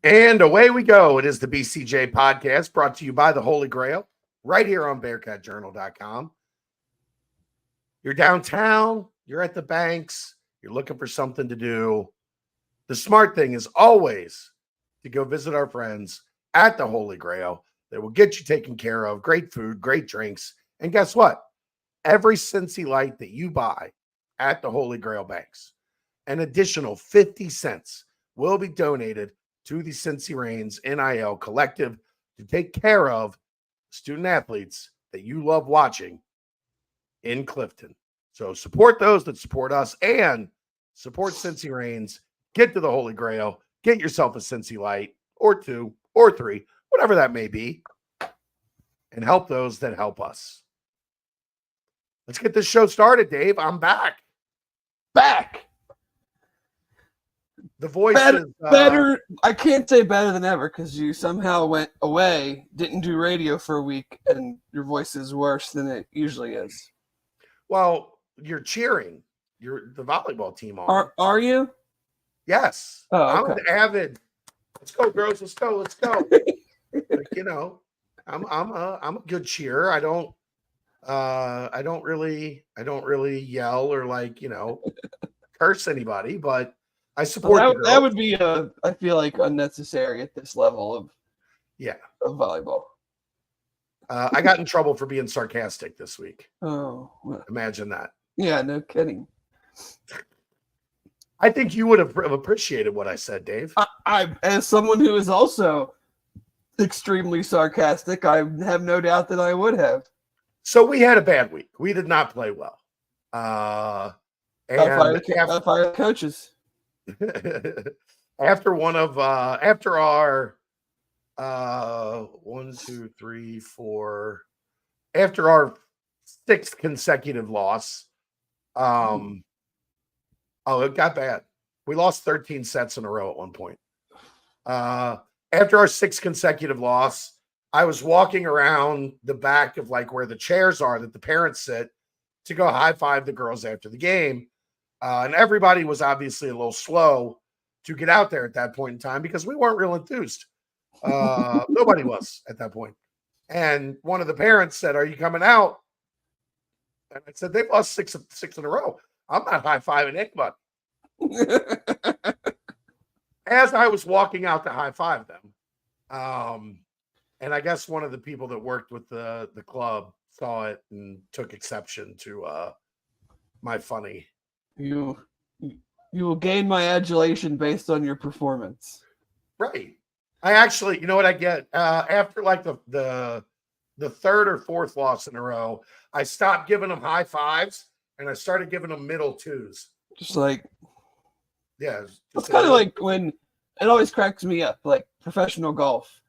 And away we go. It is the BCJ podcast brought to you by the Holy Grail right here on BearcatJournal.com. You're downtown, you're at the banks, you're looking for something to do. The smart thing is always to go visit our friends at the Holy Grail. They will get you taken care of. Great food, great drinks. And guess what? Every Cincy Light that you buy at the Holy Grail banks, an additional 50 cents will be donated to the Cincy Reigns NIL Collective to take care of student athletes that you love watching in Clifton. So support those that support us and support Cincy Reigns. Get to the Holy Grail. Get yourself a Cincy Light or 2 or 3, whatever that may be, and help those that help us. Let's get this show started, Dave. I'm back. The voice is better. I can't say better than ever because you somehow went away, didn't do radio for a week, and your voice is worse than it usually is. Well, you're cheering. You're the volleyball team on. Are you? Yes. Oh, okay. I'm an avid. Let's go, girls. Let's go. I'm a good cheerer. I don't really yell or curse anybody, but I support the girls. That would be I feel like unnecessary at this level of volleyball. I got in trouble for being sarcastic this week. Oh, well. Imagine that. Yeah, no kidding. I think you would have appreciated what I said, Dave. I as someone who is also extremely sarcastic, I have no doubt that I would have. So we had a bad week. We did not play well. I'll fire the coaches. After our 6th consecutive loss, it got bad. We lost 13 sets in a row at one point. After our 6th consecutive loss, I was walking around the back of where the chairs are that the parents sit to go high five the girls after the game. And everybody was obviously a little slow to get out there at that point in time because we weren't real enthused. Nobody was at that point. And one of the parents said, "Are you coming out?" And I said, "They've lost six in a row. I'm not high-fiving anybody." As I was walking out to high-five them, and I guess one of the people that worked with the club saw it and took exception to my funny. You will gain my adulation based on your performance. Right. I actually, you know what I get? After the 3rd or 4th loss in a row, I stopped giving them high fives and I started giving them middle 2s. Just like, yeah. It's kind of like when it always cracks me up, like professional golf.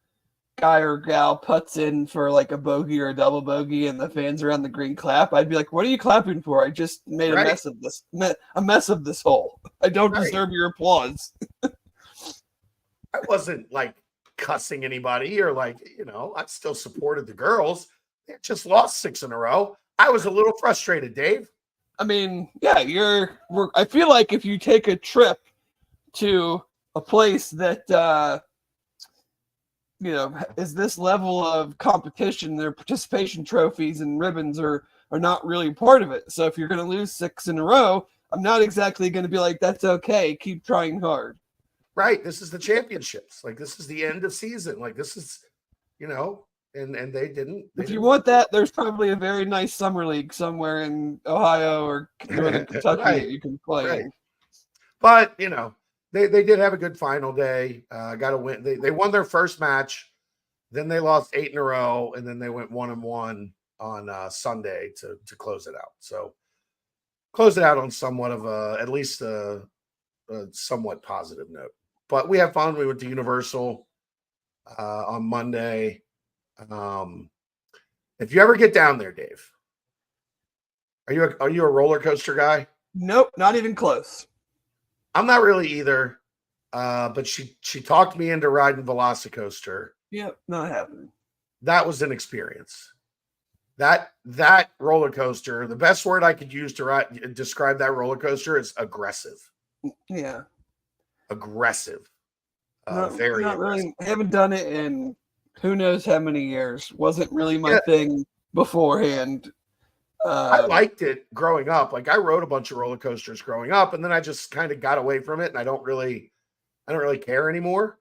Guy or gal putts in for a bogey or a double bogey and the fans around the green clap. I'd be like, "What are you clapping for? I just made a mess of this hole. I don't deserve your applause." I wasn't cussing anybody or I still supported the girls. They just lost 6 in a row. I was a little frustrated, Dave. I mean, yeah, I feel like if you take a trip to a place that is this level of competition, their participation trophies and ribbons are not really part of it. So if you're going to lose 6 in a row, I'm not exactly going to be like, "That's okay, keep trying hard." Right. This is the championships. This is the end of season. This is, and they didn't. If you want that, there's probably a very nice summer league somewhere in Ohio or Kentucky that you can play. Right. But, they did have a good final day. Got a win. They won their first match. Then they lost 8 in a row. And then they went 1-1 on Sunday to close it out. So close it out on somewhat of at least a somewhat positive note. But we had fun. We went to Universal on Monday. If you ever get down there, Dave, are you a roller coaster guy? Nope, not even close. I'm not really either. But she talked me into riding Velocicoaster. Yep, not happening. That was an experience. That roller coaster, the best word I could use to describe that roller coaster is aggressive. Yeah. Aggressive. Very not impressive. really. I haven't done it in who knows how many years. Wasn't really my Yeah. thing beforehand. I liked it growing up. Like I rode a bunch of roller coasters growing up, and then I just kind of got away from it, and I don't really care anymore.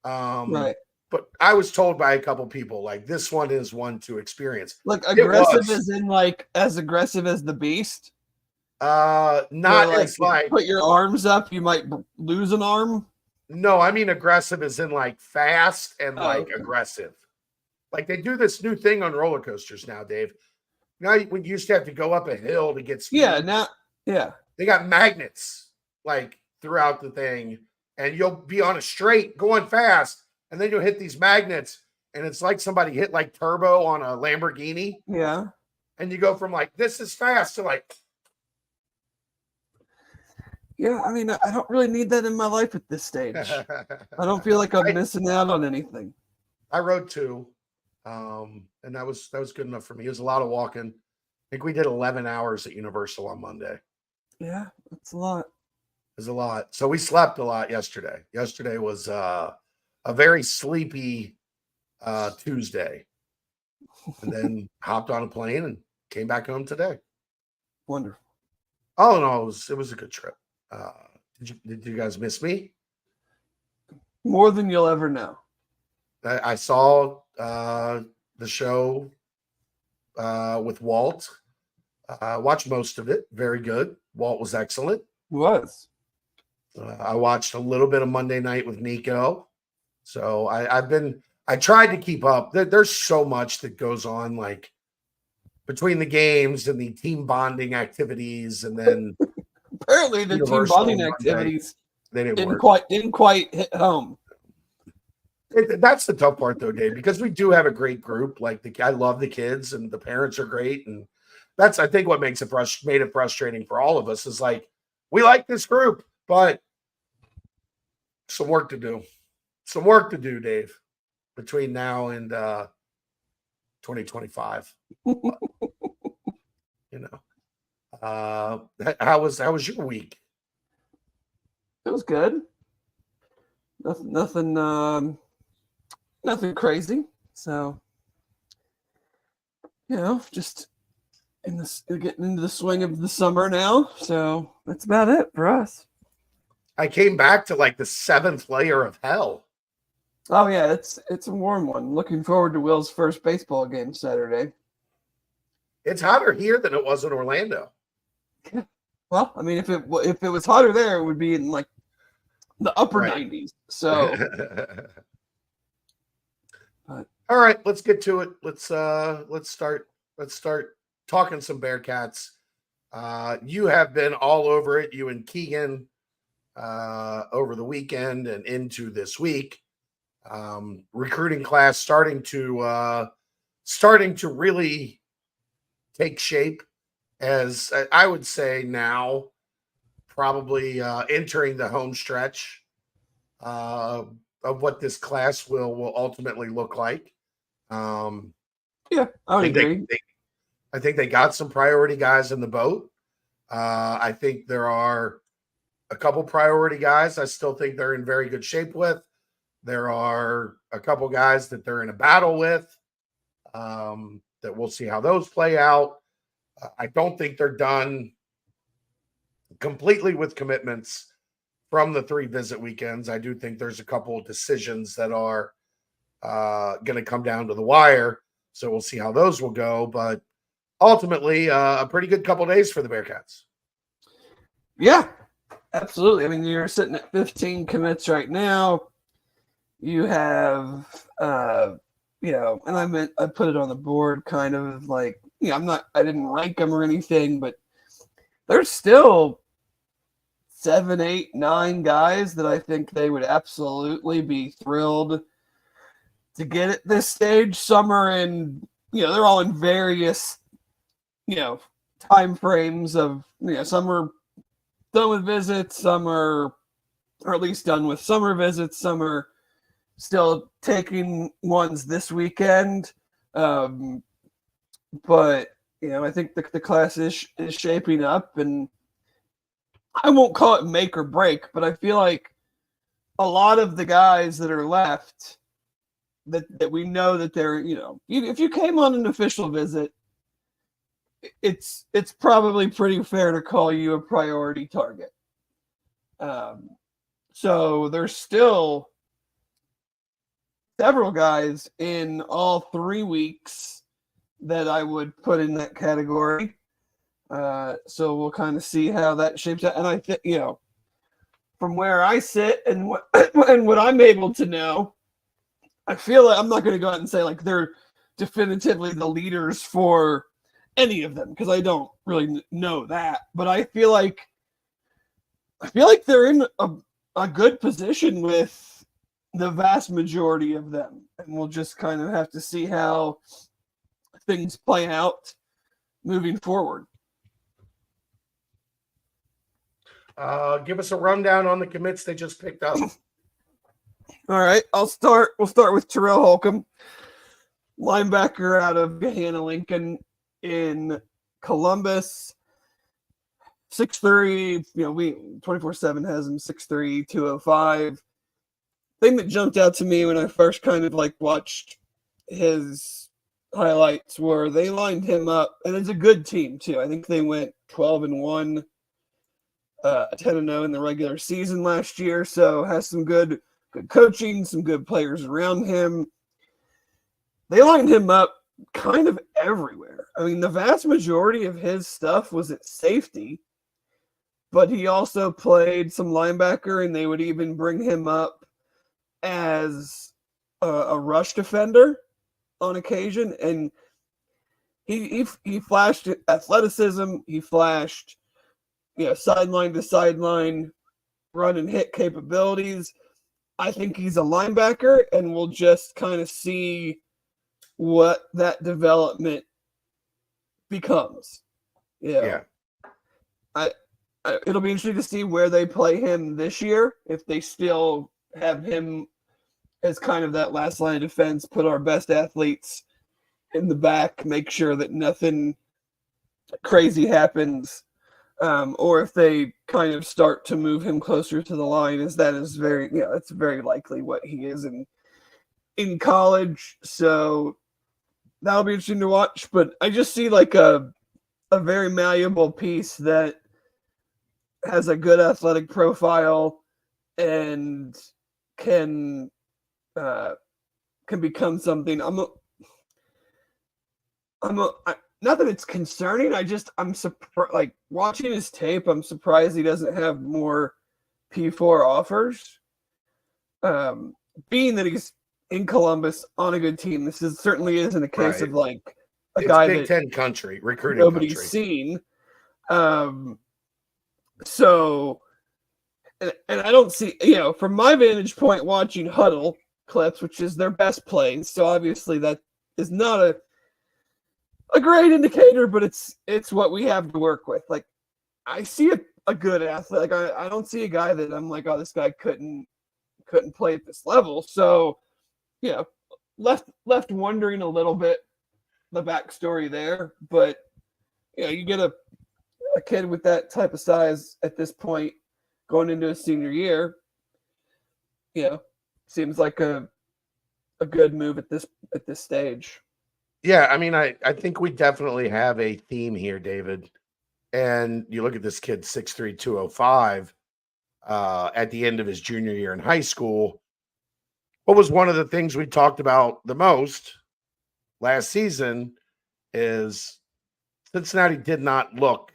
Right. But I was told by a couple people like this one is one to experience. Like It aggressive was as in like as aggressive as the beast. not Where like as if you like put your arms up, you might lose an arm. no, I mean aggressive as in like fast and Oh, like okay. aggressive. Like they do this new thing on roller coasters now, Dave. Now when you used to have to go up a hill to get speed. Yeah. They got magnets like throughout the thing, and you'll be on a straight going fast, and then you'll hit these magnets, and it's like somebody hit like turbo on a Lamborghini. Yeah. And you go from like this is fast to like Yeah, I mean, I don't really need that in my life at this stage. I don't feel like I'm missing out on anything. I rode 2, and that was good enough for me. It was a lot of walking. I think we did 11 hours at Universal on Monday. Yeah, that's a lot. It was a lot. So we slept a lot yesterday. Yesterday was a very sleepy Tuesday, and then hopped on a plane and came back home today. Wonderful. Oh no, it was a good trip. Did you guys miss me? More than you'll ever know. I saw the show with Walt. Watched most of it. Very good. Walt was excellent. It was. I watched a little bit of Monday Night with Nico. So I tried to keep up. There's so much that goes on, like between the games and the team bonding activities, and then apparently the team bonding activities they didn't quite hit home. That's the tough part, though, Dave, because we do have a great group. Like I love the kids, and the parents are great, and that's I think what makes it made it frustrating for all of us is like we like this group, but some work to do. Some work to do, Dave, between now and 2025. You know, how was your week? It was good. Nothing crazy. So, just getting into the swing of the summer now. So that's about it for us. I came back to like the 7th layer of hell. Oh yeah, it's a warm one. Looking forward to Will's first baseball game Saturday. It's hotter here than it was in Orlando. Yeah. Well, I mean, if it was hotter there, it would be in like the upper 90s. So, all right, let's get to it. Let's start talking some Bearcats. You have been all over it, you and Keegan, over the weekend and into this week. Recruiting class starting to really take shape, as I would say now, probably entering the home stretch of what this class will ultimately look like. Yeah, I would agree. I think they got some priority guys in the boat. I think there are a couple priority guys I still think they're in very good shape with. There are a couple guys that they're in a battle with, that we'll see how those play out. I don't think they're done completely with commitments from the 3 visit weekends. I do think there's a couple of decisions that are going to come down to the wire. So we'll see how those will go. But ultimately, a pretty good couple of days for the Bearcats. Yeah, absolutely. I mean, you're sitting at 15 commits right now. You have, and I put it on the board kind of like, I didn't rank them or anything, but there's still 7, 8, 9 guys that I think they would absolutely be thrilled to get at this stage. Some are in, they're all in various, time frames of, some are done with visits, some are, or at least done with summer visits, some are still taking ones this weekend. But, I think the class is shaping up, and I won't call it make or break, but I feel like a lot of the guys that are left that we know that they're, if you came on an official visit, it's probably pretty fair to call you a priority target. So there's still several guys in all 3 weeks that I would put in that category. So we'll kind of see how that shapes out. And I think, from where I sit and what and what I'm able to know, I feel like I'm not going to go out and say like they're definitively the leaders for any of them because I don't really know that. But I feel like they're in a good position with the vast majority of them, and we'll just kind of have to see how things play out moving forward. Give us a rundown on the commits they just picked up. All right, we'll start with Terrell Holcomb, linebacker out of Gahanna Lincoln in Columbus. 6'3", we 24/7 has him 6'3", 205. Thing that jumped out to me when I first kind of like watched his highlights were they lined him up, and it's a good team too. I think they went 12-1, 10-0 in the regular season last year, so has some good coaching, some good players around him. They lined him up kind of everywhere. I mean, the vast majority of his stuff was at safety, but he also played some linebacker, and they would even bring him up as a rush defender on occasion. And he flashed athleticism. He flashed, sideline to sideline run and hit capabilities. I think he's a linebacker, and we'll just kind of see what that development becomes. Yeah. It'll be interesting to see where they play him this year, if they still have him as kind of that last line of defense, put our best athletes in the back, make sure that nothing crazy happens, or if they kind of start to move him closer to the line, as that is very, it's very likely what he is in college. So that'll be interesting to watch. But I just see like a very malleable piece that has a good athletic profile and can become something. Not that it's concerning. I'm surprised. Like watching his tape, I'm surprised he doesn't have more P4 offers. Being that he's in Columbus on a good team, this certainly isn't a case of like a guy Big that Ten country, recruiting nobody's country. seen. So, and I don't see, from my vantage point, watching Huddle clips, which is their best plays. So obviously that is not a great indicator, but it's what we have to work with. Like I see a good athlete. Like I don't see a guy that I'm like, oh, this guy couldn't play at this level. So, left wondering a little bit the backstory there, but you get a kid with that type of size at this point going into his senior year, seems like a good move at this stage. Yeah, I mean, I think we definitely have a theme here, David. And you look at this kid, 6'3", 205, at the end of his junior year in high school. What was one of the things we talked about the most last season is Cincinnati did not look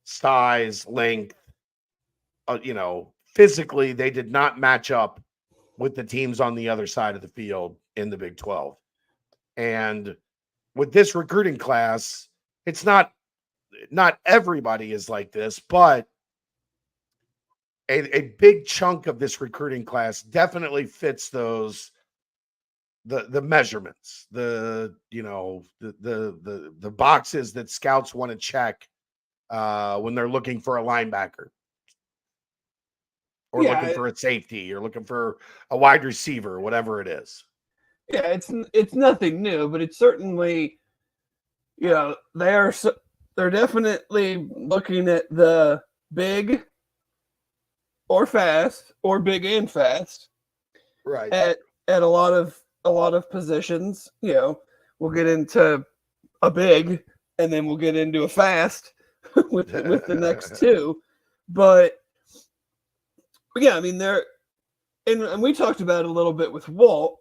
size, length, physically, they did not match up with the teams on the other side of the field in the Big 12. And with this recruiting class, it's not everybody is like this, but a big chunk of this recruiting class definitely fits those the measurements, the boxes that scouts want to check when they're looking for a linebacker or looking for a safety or looking for a wide receiver, whatever it is. Yeah, it's nothing new, but it's certainly, they're definitely looking at the big or fast or big and fast Right. at a lot of positions. You know, we'll get into a big and then we'll get into a fast with the next two. But yeah, I mean and we talked about it a little bit with Walt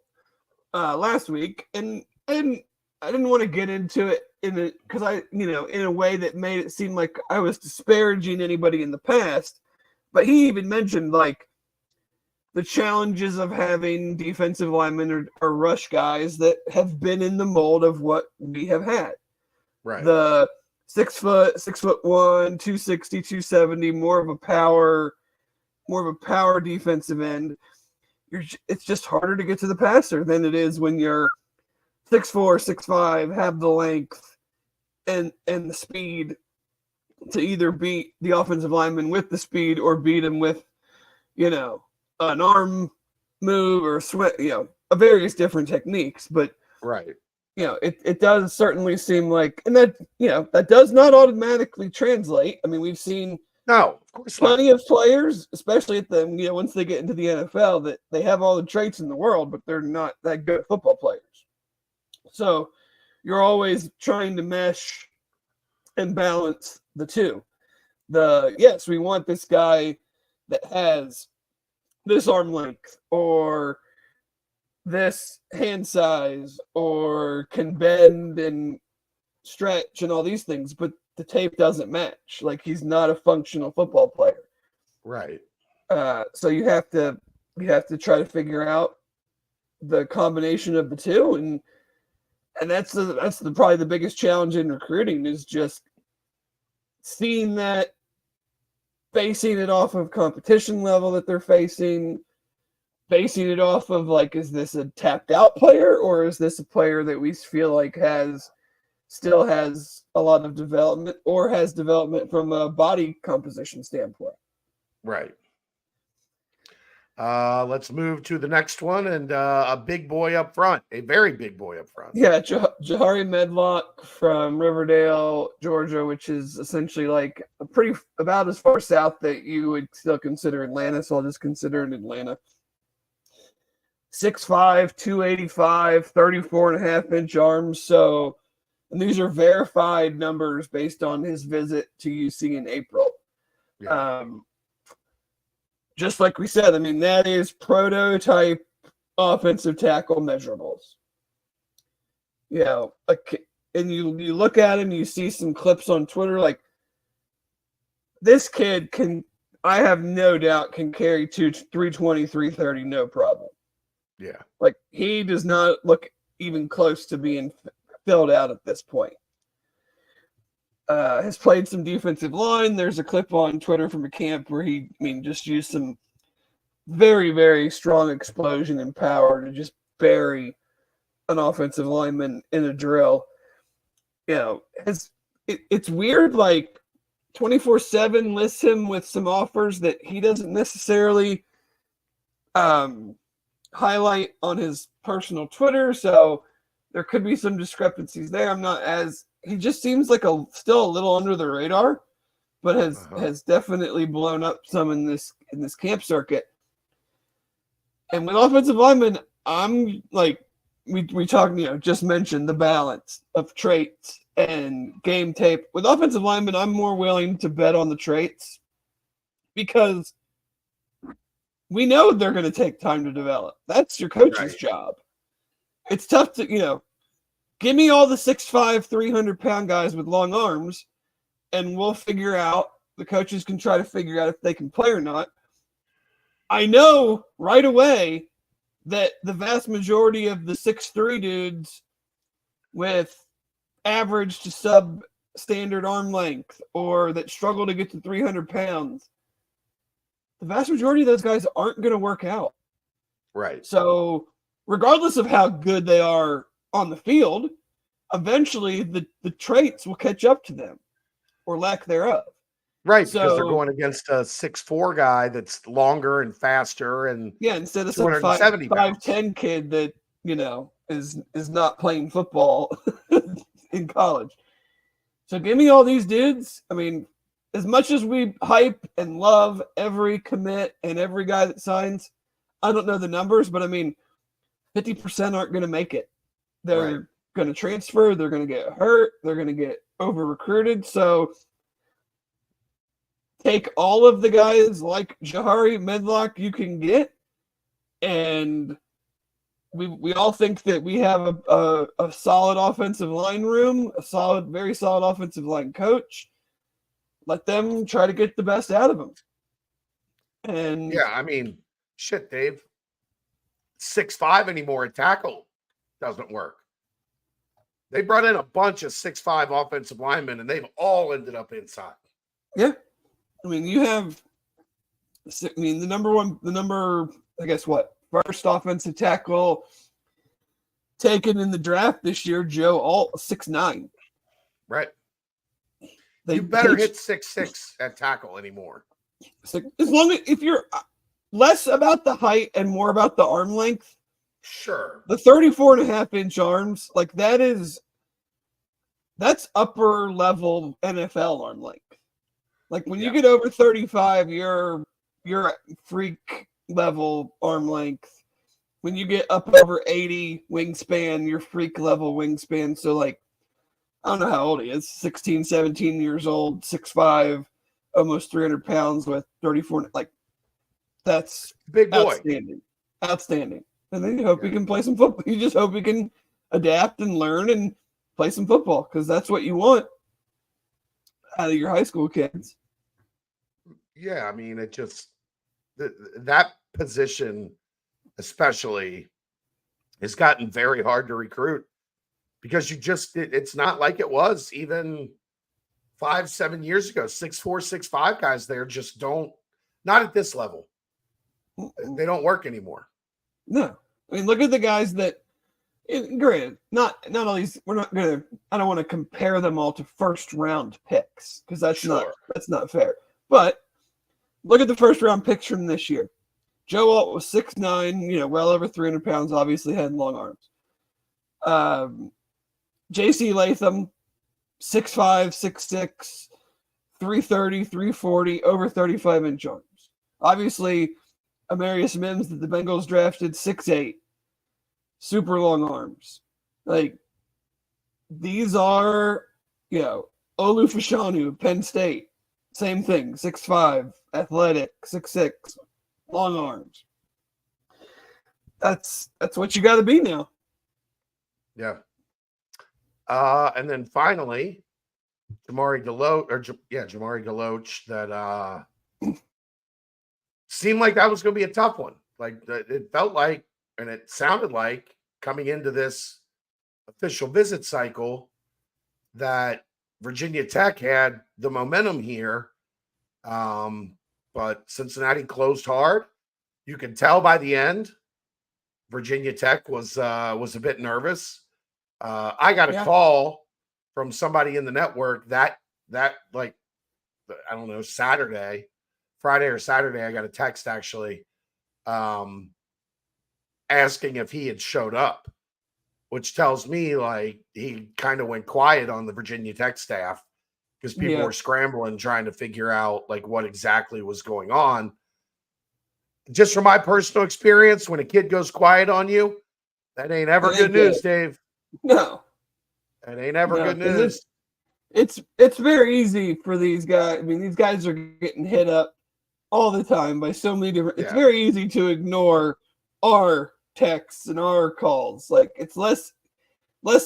last week, and I didn't want to get into it because in a way that made it seem like I was disparaging anybody in the past. But he even mentioned like the challenges of having defensive linemen or rush guys that have been in the mold of what we have had. Right. The 6'1", 260, 270, more of a power defensive end. It's just harder to get to the passer than it is when you're 6'4", 6'5", have the length and the speed to either beat the offensive lineman with the speed or beat him with, an arm move or sweat, various different techniques. But right. It does certainly seem like, and that does not automatically translate. I mean, we've seen no, of course plenty not. of players, especially at the once they get into the NFL, that they have all the traits in the world, but they're not that good football players. So you're always trying to mesh and balance the two. Yes, we want this guy that has this arm length or this hand size or can bend and stretch and all these things, but the tape doesn't match. Like, he's not a functional football player. Right. So you have to try to figure out the combination of the two, and that's probably the biggest challenge in recruiting, is just seeing that, basing it off of competition level that they're facing, basing it off of, like, is this a tapped out player or is this a player that we feel like still has a lot of development or has development from a body composition standpoint. Right. Let's move to the next one, and a big boy up front, a very big boy up front. Yeah, Jahari Medlock from Riverdale, Georgia, which is essentially like about as far south that you would still consider Atlanta, so I'll just consider it Atlanta. 6'5", 285, 34.5-inch arms. So, and these are verified numbers based on his visit to UC in April. Yeah. Just like we said, I mean, that is prototype offensive tackle measurables. And you look at him, you see some clips on Twitter, like, this kid I have no doubt, can carry 320, 330, no problem. Yeah. Like, he does not look even close to being filled out at this point. Has played some defensive line. There's a clip on Twitter from a camp where he just used some very, very strong explosion and power to just bury an offensive lineman in a drill. It's weird, like, 24/7 lists him with some offers that he doesn't necessarily highlight on his personal Twitter, so there could be some discrepancies there. He just seems like still a little under the radar, but has definitely blown up some in this camp circuit. And with offensive linemen, I'm like, we talked, just mentioned the balance of traits and game tape. With offensive linemen, I'm more willing to bet on the traits because we know they're going to take time to develop. That's your coach's job. It's tough to, give me all the 6'5", 300-pound guys with long arms, and we'll figure out. The coaches can try to figure out if they can play or not. I know right away that the vast majority of the 6'3" dudes with average to sub-standard arm length or that struggle to get to 300 pounds, the vast majority of those guys aren't going to work out. Right. So regardless of how good they are on the field, eventually the traits will catch up to them or lack thereof. Right, because they're going against a 6'4" guy that's longer and faster, and instead of some 5'10" kid that is not playing football in college. So give me all these dudes. I mean, as much as we hype and love every commit and every guy that signs, I don't know the numbers, but I mean, 50% aren't going to make it. They're going to transfer. They're going to get hurt. They're going to get over recruited. So take all of the guys like Jahari Medlock you can get, and we all think that we have a solid offensive line room, very solid offensive line coach. Let them try to get the best out of them. And yeah, I mean, shit, Dave. 6'5" anymore at tackle doesn't work. They brought in a bunch of 6'5" offensive linemen, and they've all ended up inside. Yeah. I mean, the number, I guess first offensive tackle taken in the draft this year, Joe Alt, 6'9". Right. You better hit 6'6" at tackle anymore. As long as if you're less about the height and more about the arm length. Sure. The 34.5-inch arms, like that's upper level NFL arm length. Like when you get over 35, you're at freak level arm length. When you get up over 80 wingspan, you're freak level wingspan. So like, I don't know how old he is, 16, 17 years old, 6'5", almost 300 pounds with 34. Like that's big boy. Outstanding. And then you hope he can play some football. You just hope he can adapt and learn and play some football because that's what you want out of your high school kids. Yeah, I mean, it just that position especially has gotten very hard to recruit because it's not like it was even 5-7 years ago. 6'4", 6'5" guys there just not at this level. They don't work anymore. No, I mean, look at the guys that. Granted, not all these. We're not gonna. I don't want to compare them all to first round picks because that's not fair. But look at the first round picks from this year. Joe Alt was 6'9", well over 300 pounds. Obviously had long arms. J.C. Latham, 6'5", 6'6", 330, 340, over 35-inch arms. Obviously, Amarius Mims that the Bengals drafted, 6'8", super long arms. Like, these are, Olu Fashanu, Penn State, same thing, 6'5", athletic, 6'6", long arms. That's what you got to be now. Yeah. And then finally, Jamari Deloach that seemed like that was going to be a tough one. Like it felt like, and it sounded like coming into this official visit cycle that Virginia Tech had the momentum here. But Cincinnati closed hard. You could tell by the end, Virginia Tech was a bit nervous. I got a call from somebody in the network that like, I don't know, Friday or Saturday, I got a text actually asking if he had showed up, which tells me like he kind of went quiet on the Virginia Tech staff because people were scrambling trying to figure out like what exactly was going on. Just from my personal experience, when a kid goes quiet on you, that ain't ever good news, Dave. No. That ain't ever good news. It's very easy for these guys. I mean, these guys are getting hit up all the time by so many different. It's very easy to ignore our texts and our calls. Like it's less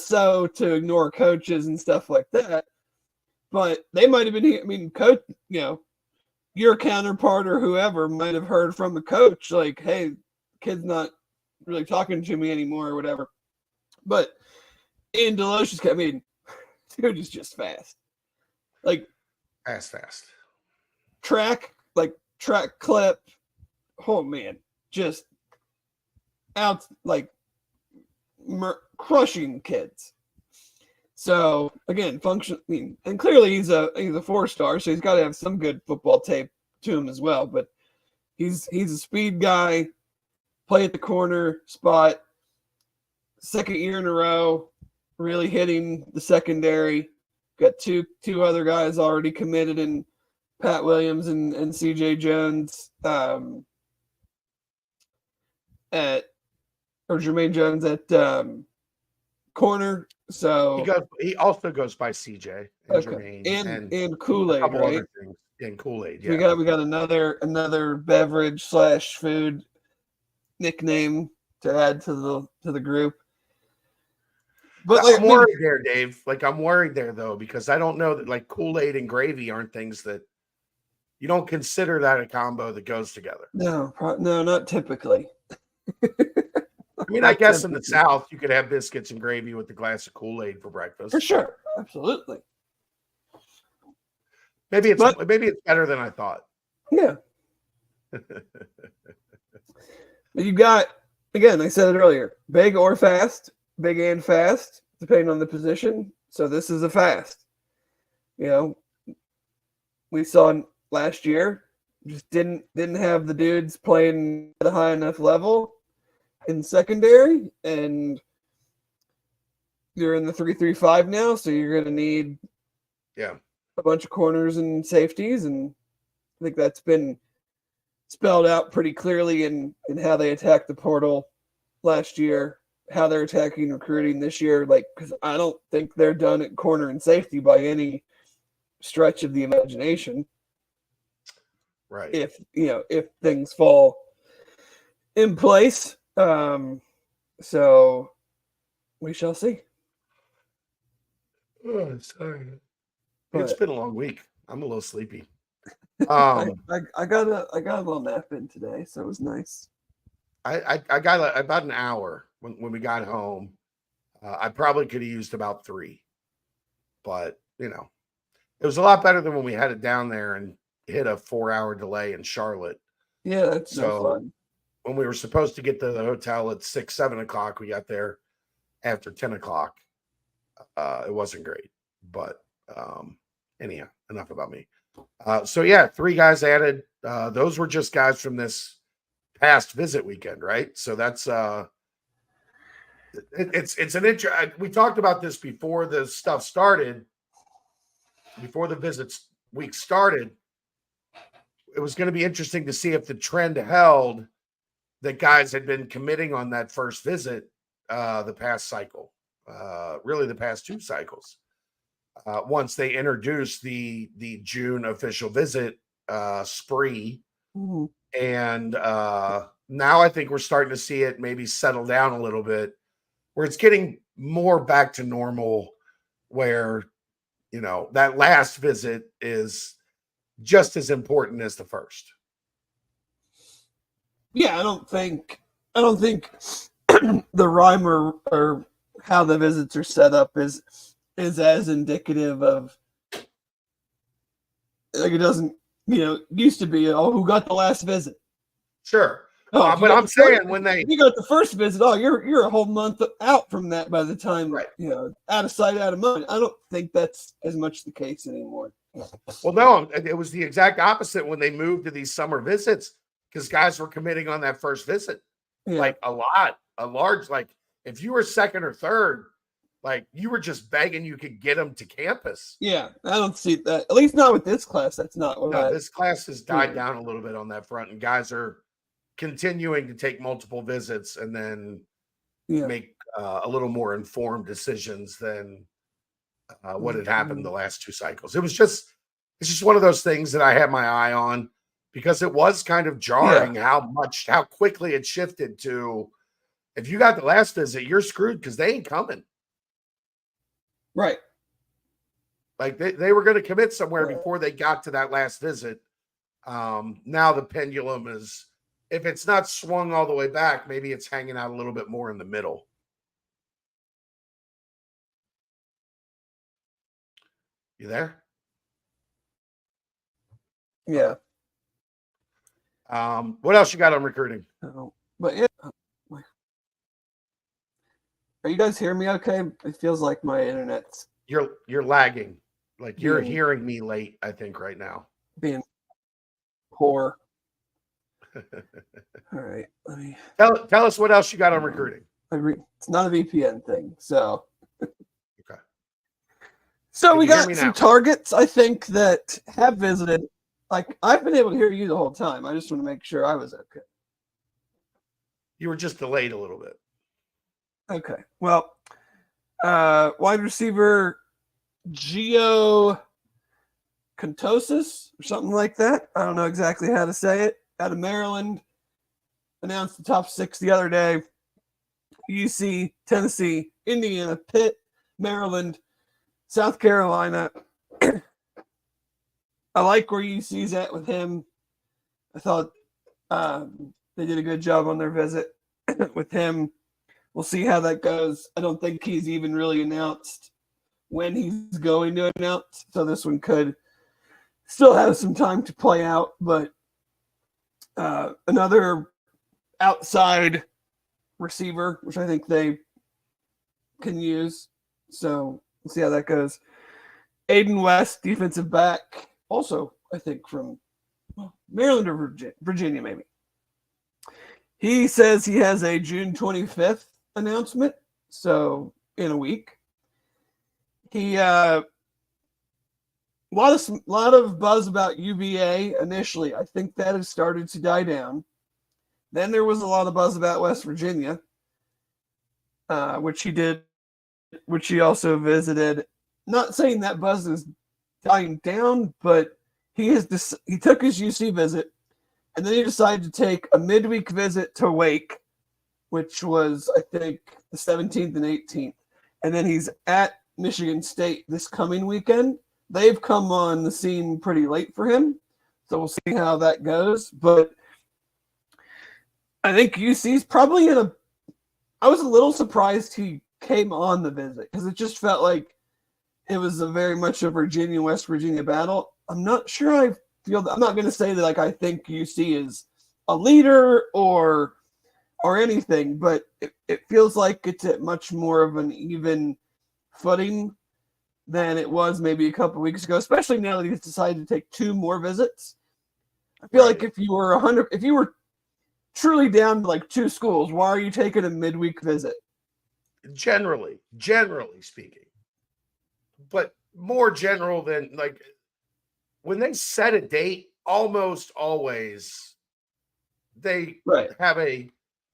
so to ignore coaches and stuff like that. But they might have been. I mean, coach. Your counterpart or whoever might have heard from a coach like, "Hey, kid's not really talking to me anymore," or whatever. But in Deloach's, I mean, dude is just fast. Like fast. Track clip. Oh man, just out like crushing kids. So again, and clearly he's a 4-star, so he's got to have some good football tape to him as well. But he's a speed guy, play at the corner spot, second year in a row, really hitting the secondary. Got two other guys already committed in Pat Williams and CJ Jones Jermaine Jones at corner. So he also goes by CJ and Jermaine and a Kool-Aid, couple right? other things. And Kool-Aid, So yeah. we got another beverage / food nickname to add to the group. But I'm worried there, Dave. Like, I'm worried there though, because I don't know that like Kool-Aid and gravy aren't things that you don't consider that a combo that goes together. No, not typically. I mean, I guess in the South you could have biscuits and gravy with a glass of Kool-Aid for breakfast. For sure, absolutely. Maybe it's better than I thought. Yeah. You got, again, I said it earlier, big or fast, big and fast, depending on the position. So this is a fast. You know, we saw last year, just didn't have the dudes playing at a high enough level in secondary, and you're in the 3-3-5 now, so you're going to need a bunch of corners and safeties, and I think that's been spelled out pretty clearly in how they attacked the portal last year, how they're attacking recruiting this year. Like, because I don't think they're done at corner and safety by any stretch of the imagination. Right. If things fall in place. So we shall see. Oh, sorry. It's been a long week. I'm a little sleepy. I got a little nap in today, so it was nice. I got about an hour when we got home. I probably could have used about 3, but it was a lot better than when we had it down there and hit a 4-hour delay in Charlotte. Yeah, that's so fun. When we were supposed to get to the hotel at 7 o'clock, we got there after 10 o'clock. It wasn't great, but anyhow, enough about me. 3 guys added. Those were just guys from this past visit weekend, right? So that's it's an intro. We talked about this before the stuff started, before the visits week started. It was going to be interesting to see if the trend held that guys had been committing on that first visit the past cycle, really the past 2 cycles. Once they introduced the June official visit spree. Mm-hmm. And now I think we're starting to see it maybe settle down a little bit, where it's getting more back to normal, where, that last visit is just as important as the first. Yeah, I don't think the rhyme or how the visits are set up is as indicative of, like, it doesn't, used to be, who got the last visit. Sure. But I'm saying when you got the first visit, you're a whole month out from that by the time, right. Out of sight, out of mind. I don't think that's as much the case anymore. Well, no, it was the exact opposite when they moved to these summer visits, because guys were committing on that first visit. Yeah. Like a large, like if you were second or third, like you were just begging you could get them to campus. Yeah, I don't see that. At least not with this class. That's not what this class has died down a little bit on that front, and guys are continuing to take multiple visits and then make a little more informed decisions than what had happened the last 2 cycles. It's just one of those things that I had my eye on, because it was kind of jarring how quickly it shifted to, if you got the last visit, you're screwed because they ain't coming. Right. Like they were going to commit somewhere before they got to that last visit. Now the pendulum is, if it's not swung all the way back, maybe it's hanging out a little bit more in the middle. You there? Yeah. What else you got on recruiting? But yeah. Are you guys hearing me okay? It feels like my internet's... You're lagging. Like you're hearing me late, I think, right now. Being poor. All right. Let me... Tell us what else you got on recruiting. It's not a VPN thing, so... Okay. So we got some targets, I think, that have visited like I've been able to hear you the whole time. I just want to make sure I was okay. You were just delayed a little bit. Okay. Well, wide receiver Gio Contosis or something like that. I don't know exactly how to say it. Out of Maryland, announced the top 6 the other day. UC, Tennessee, Indiana, Pitt, Maryland, South Carolina. I like where UC's at with him. I thought they did a good job on their visit with him. We'll see how that goes. I don't think he's even really announced when he's going to announce. So this one could still have some time to play out. But another outside receiver, which I think they can use. So we'll see how that goes. Aiden West, defensive back, also, I think, from Maryland or Virginia, maybe. He says he has a June 25th announcement, so in a week. He lot of buzz about UVA initially. I think that has started to die down. Then there was a lot of buzz about West Virginia, which he also visited. Not saying that buzz is dying down, but he took his UC visit, and then he decided to take a midweek visit to Wake, which was, I think, the 17th and 18th. And then he's at Michigan State this coming weekend. They've come on the scene pretty late for him, so we'll see how that goes. But I think UC's probably I was a little surprised he came on the visit because it just felt like it was a very much a West Virginia battle. I'm not sure I'm not going to say that like I think UC is a leader or anything, but it feels like it's at much more of an even footing than it was maybe a couple weeks ago, especially now that he's decided to take 2 more visits. I feel like if you were truly down to like 2 schools, why are you taking a midweek visit? Generally speaking, but more general than like when they set a date, almost always they have a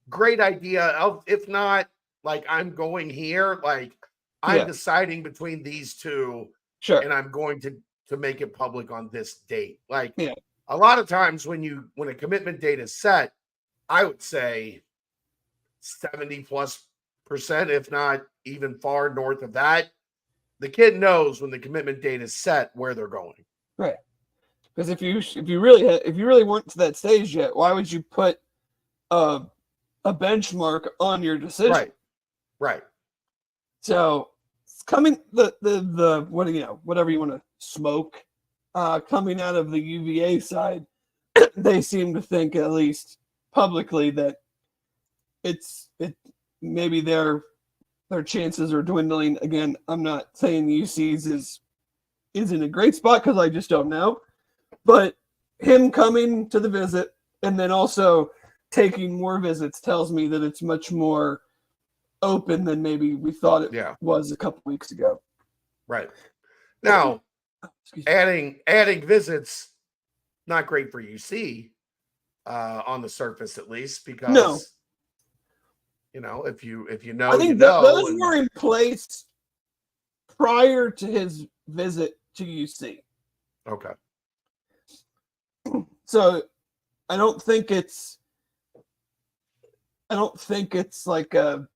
great idea of, if not like I'm going here, like I'm deciding between these 2, and I'm going to make it public on this date. Like a lot of times when a commitment date is set, I would say 70+%, if not even far north of that, the kid knows when the commitment date is set where they're going. Right. Because if you really weren't to that stage yet, why would you put a benchmark on your decision? Right. So it's coming whatever you want to smoke, coming out of the UVA side, they seem to think, at least publicly, that maybe their chances are dwindling. Again, I'm not saying UC's is in a great spot because I just don't know. But him coming to the visit and then also taking more visits tells me that it's much more open than maybe we thought it was a couple weeks ago. Right. Now, adding visits, not great for UC on the surface, at least, because if you know, I think those were in place prior to his visit to UC. Okay. So I don't think it's like a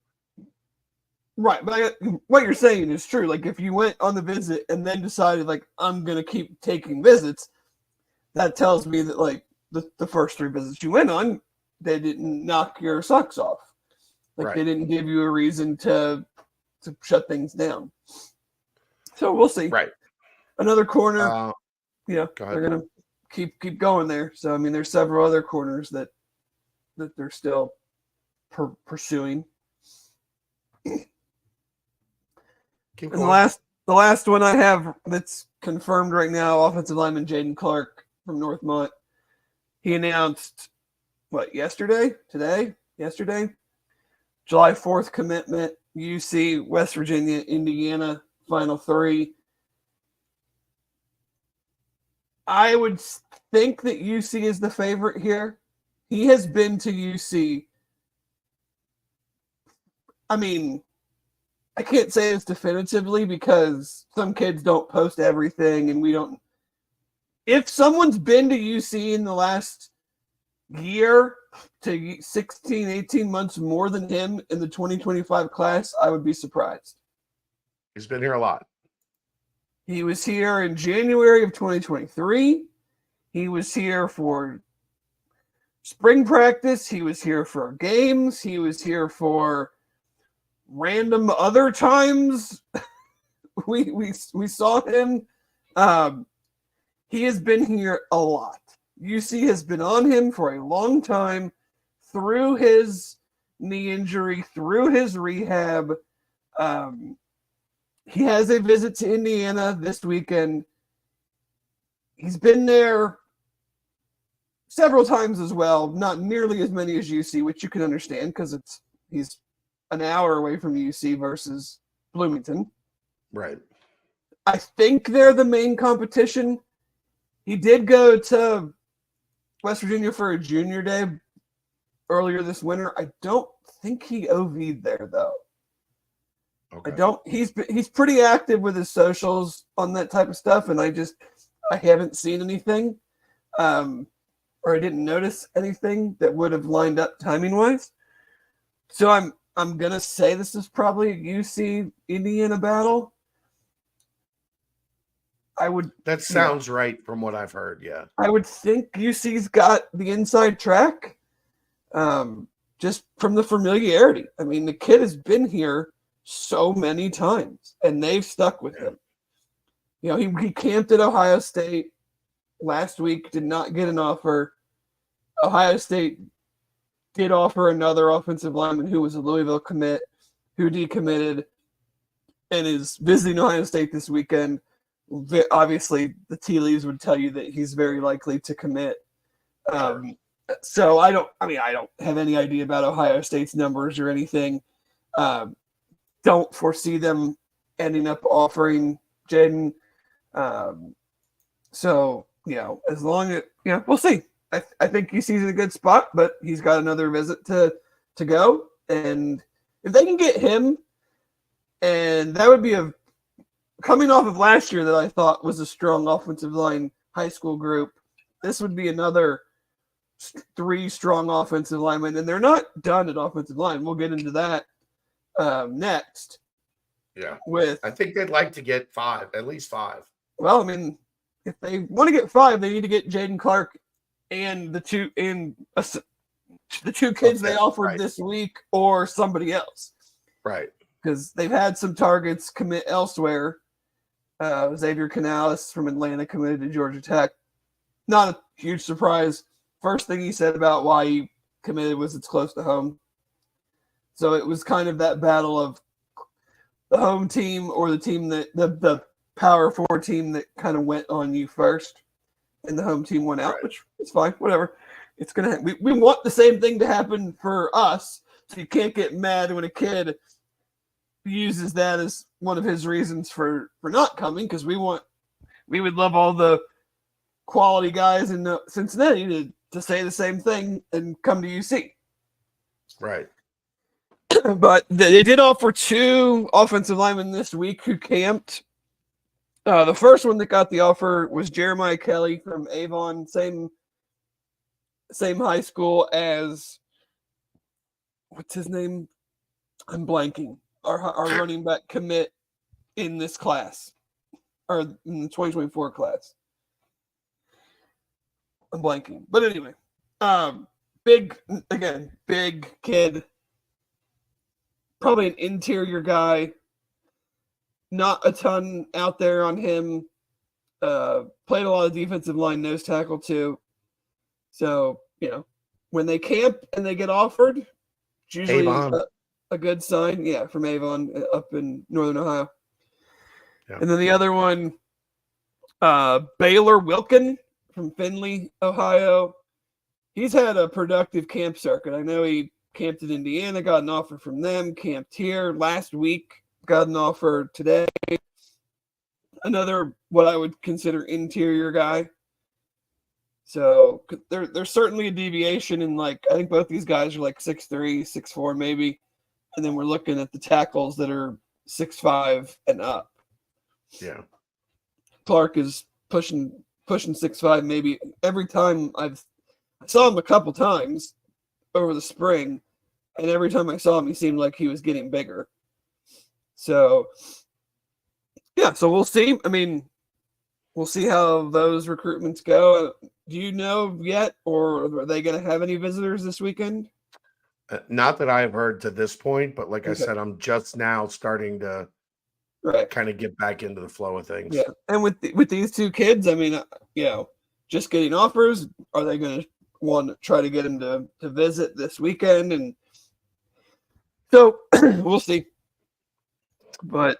right, but what you're saying is true. Like if you went on the visit and then decided like I'm gonna keep taking visits, that tells me that like the first 3 visits you went on, they didn't knock your socks off. Like they didn't give you a reason to shut things down. So we'll see. Right. Another corner. They're gonna keep going there. So I mean, there's several other corners that they're still pursuing. And the last one I have that's confirmed right now, offensive lineman Jaden Clark from Northmont. He announced yesterday, July 4th commitment, UC, West Virginia, Indiana, final 3. I would think that UC is the favorite here. He has been to UC. I mean, I can't say this definitively because some kids don't post everything and we don't. If someone's been to UC in the last year to 16, 18 months more than him in the 2025 class, I would be surprised. He's been here a lot. He was here in January of 2023. He was here for spring practice. He was here for games. He was here for random other times. we saw him. He has been here a lot. UC has been on him for a long time through his knee injury, through his rehab. He has a visit to Indiana this weekend. He's been there several times as well, not nearly as many as UC, which you can understand because he's an hour away from UC versus Bloomington. Right. I think they're the main competition. He did go to West Virginia for a junior day earlier this winter. I don't think he OV'd there though. Okay. He's pretty active with his socials on that type of stuff, and I haven't seen anything, or I didn't notice anything that would have lined up timing wise. So I'm gonna say this is probably a UC Indiana battle. That sounds right from what I've heard. Yeah, I would think UC's got the inside track, just from the familiarity. I mean, the kid has been here so many times, and they've stuck with him. You know, he camped at Ohio State last week, did not get an offer. Ohio State did offer another offensive lineman who was a Louisville commit, who decommitted, and is visiting Ohio State this weekend. Obviously, the tea leaves would tell you that he's very likely to commit. So I don't have any idea about Ohio State's numbers or anything. Don't foresee them ending up offering Jaden. So, as long as, we'll see. I think UC's in a good spot, but he's got another visit to go. And if they can get him, and that would be coming off of last year that I thought was a strong offensive line high school group, this would be another 3 strong offensive linemen, and they're not done at offensive line. We'll get into that next. Yeah. I think they'd like to get 5, at least 5. Well, I mean, if they want to get 5, they need to get Jaden Clark and the two kids they offered this week, or somebody else. Right. Because they've had some targets commit elsewhere. Xavier Canales from Atlanta committed to Georgia Tech. Not a huge surprise. First thing he said about why he committed was it's close to home. So it was kind of that battle of the home team or the team that the Power 4 team that kind of went on you first, and the home team went out, which is fine. Whatever. It's gonna. We want the same thing to happen for us, so you can't get mad when a kid uses that as one of his reasons for not coming, because we would love all the quality guys in Cincinnati to say the same thing and come to UC. Right. But they did offer 2 offensive linemen this week who camped. The first one that got the offer was Jeremiah Kelly from Avon, same high school as, what's his name? I'm blanking. Our running back commit in this class, or in the 2024 class. I'm blanking. But anyway, big kid, probably an interior guy. Not a ton out there on him. Played a lot of defensive line nose tackle too. So, when they camp and they get offered, it's usually a good sign. Yeah, from Avon up in Northern Ohio. Yeah. And then the other one, Baylor Wilkin from Findlay, Ohio. He's had a productive camp circuit. I know he camped in Indiana, got an offer from them, camped here last week, got an offer today. Another, what I would consider interior guy. So there's certainly a deviation in, like, I think both these guys are like 6'3", 6'4", maybe. And then we're looking at the tackles that are 6'5" and up. Yeah. Clark is pushing 6'5", maybe. Every time I saw him a couple times over the spring, and every time I saw him, he seemed like he was getting bigger. So, yeah, so we'll see. I mean, we'll see how those recruitments go. Do you know yet, or are they going to have any visitors this weekend? Not that I've heard to this point, but like I Okay. said, I'm just now starting to Right. kind of get back into the flow of things. Yeah, and with these two kids, I mean, just getting offers. Are they going to want to try to get him to visit this weekend? And so we'll see. But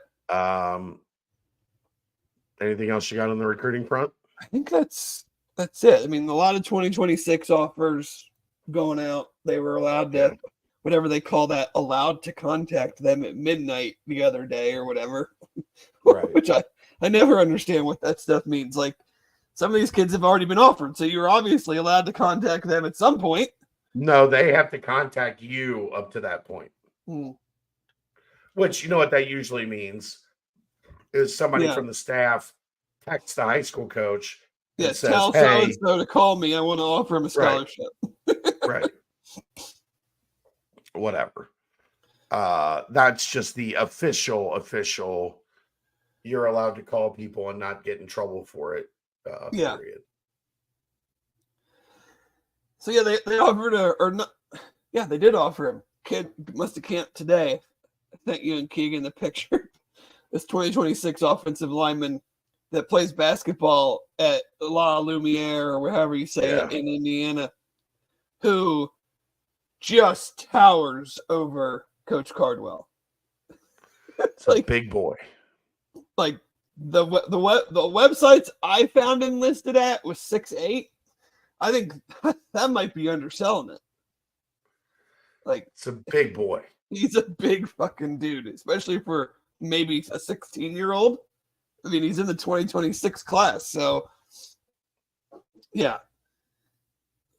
anything else you got on the recruiting front? I think that's it. I mean, a lot of 2026 offers going out. They were allowed to, whatever they call that, allowed to contact them at midnight the other day or whatever. Right. Which I never understand what that stuff means. Like, some of these kids have already been offered, so you're obviously allowed to contact them at some point. No, they have to contact you up to that point. Which, you know what that usually means, is somebody from the staff texts the high school coach and says, tell hey, so-and-so to call me. I want to offer him a scholarship. Right. Whatever. That's just the official. You're allowed to call people and not get in trouble for it. Period. So yeah, they offered they did offer him. Kid must have camped today. I sent you and Keegan the picture. This 2026 offensive lineman that plays basketball at La Lumiere, or however you say it, in Indiana, who just towers over Coach Cardwell. It's like a big boy. Like the websites I found him listed at was 6'8". I think that might be underselling it. Like, it's a big boy. He's a big fucking dude, especially for maybe a 16-year-old. I mean, he's in the 2026 class, so yeah.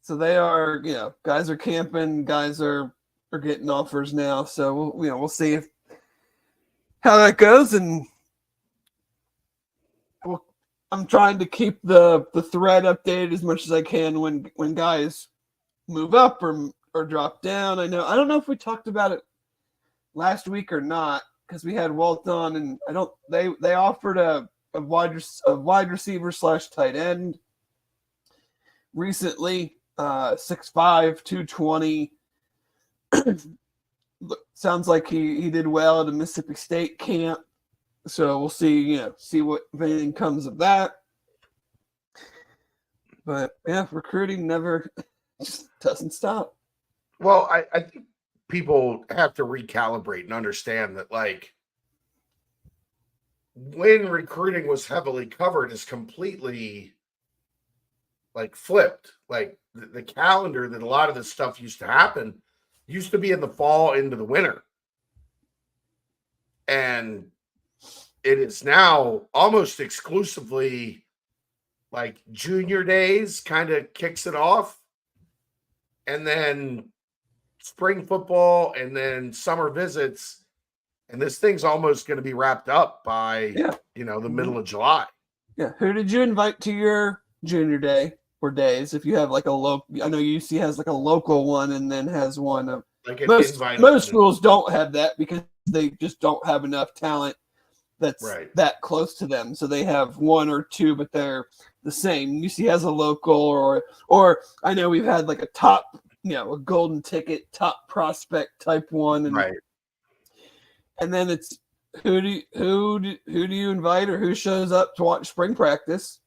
So they are, guys are camping, guys are getting offers now. So we'll see how that goes, and I'm trying to keep the thread updated as much as I can when guys move up or drop down. I don't know if we talked about it last week or not, because we had Walt on, and they offered a wide receiver / tight end recently, 6'5", 220. Sounds like he did well at a Mississippi State camp. So we'll see, if anything comes of that. But yeah, recruiting never just doesn't stop. Well, I think people have to recalibrate and understand that, like, when recruiting was heavily covered is completely, like, flipped. Like, the calendar that a lot of this stuff used to happen used to be in the fall into the winter. And it is now almost exclusively, like, junior days kind of kicks it off. And then spring football, and then summer visits, and this thing's almost going to be wrapped up by the middle of July. Yeah. Who did you invite to your junior day or days? If you have like a local, I know UC has like a local one, and then has one of most schools don't have that because they just don't have enough talent that's that close to them. So they have one or two, but they're the same. UC has a local, or I know we've had like a top, a golden ticket top prospect type one, and and then it's who do you invite, or who shows up to watch spring practice?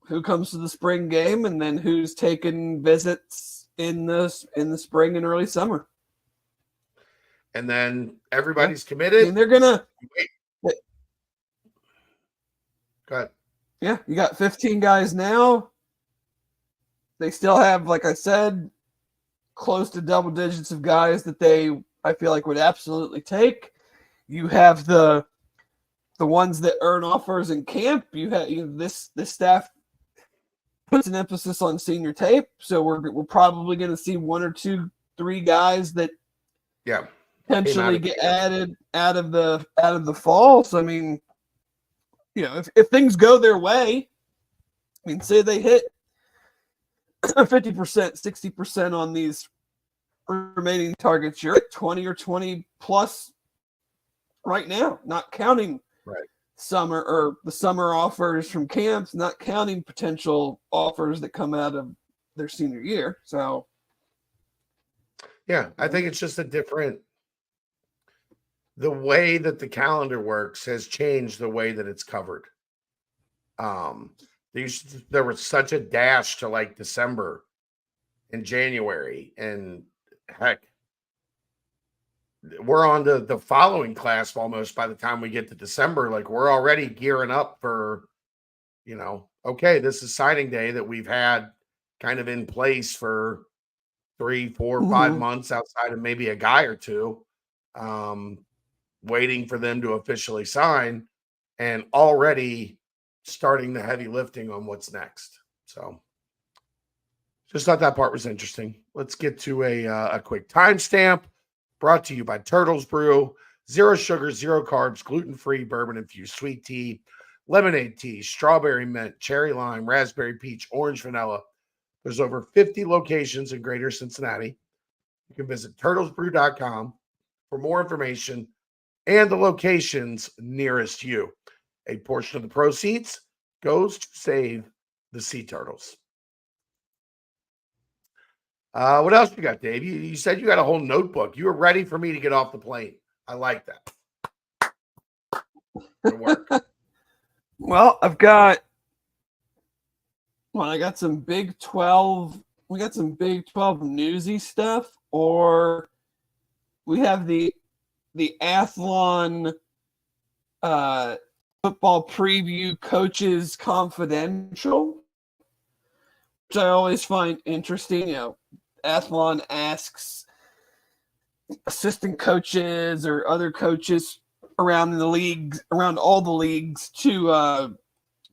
Who comes to the spring game, and then who's taking visits in the spring and early summer. And then everybody's committed. And they're gonna go ahead. Yeah, you got 15 guys now. They still have, like I said, close to double digits of guys that I feel like would absolutely take. You have the ones that earn offers in camp. You have this staff puts an emphasis on senior tape. So we're probably going to see 1 or 2, 3 guys that potentially get added out of the fall. So I mean, if things go their way, I mean, say they hit 50%, 60% on these remaining targets, you're at 20 or 20 plus right now, not counting the summer offers from camps, not counting potential offers that come out of their senior year. So I think it's just the way that the calendar works has changed the way that it's covered. There was such a dash to like December and January, and heck, we're on to the following class almost by the time we get to December. Like, we're already gearing up for, okay, this is signing day that we've had kind of in place for 3, 4, 5 months outside of maybe a guy or two, waiting for them to officially sign, and already starting the heavy lifting on what's next. So just thought that part was interesting. Let's get to a quick timestamp. Brought to you by Turtles Brew. 0 sugar, 0 carbs, gluten-free, bourbon-infused sweet tea, lemonade tea, strawberry mint, cherry lime, raspberry peach, orange vanilla. There's over 50 locations in greater Cincinnati. You can visit turtlesbrew.com for more information and the locations nearest you. A portion of the proceeds goes to save the sea turtles. What else you got, Dave? You said you got a whole notebook. You were ready for me to get off the plane. I like that. Good work. Well, I got some Big 12. We got some Big 12 newsy stuff, or we have the Athlon football preview coaches confidential, which I always find interesting. Athlon asks assistant coaches or other coaches around the league, around all the leagues, to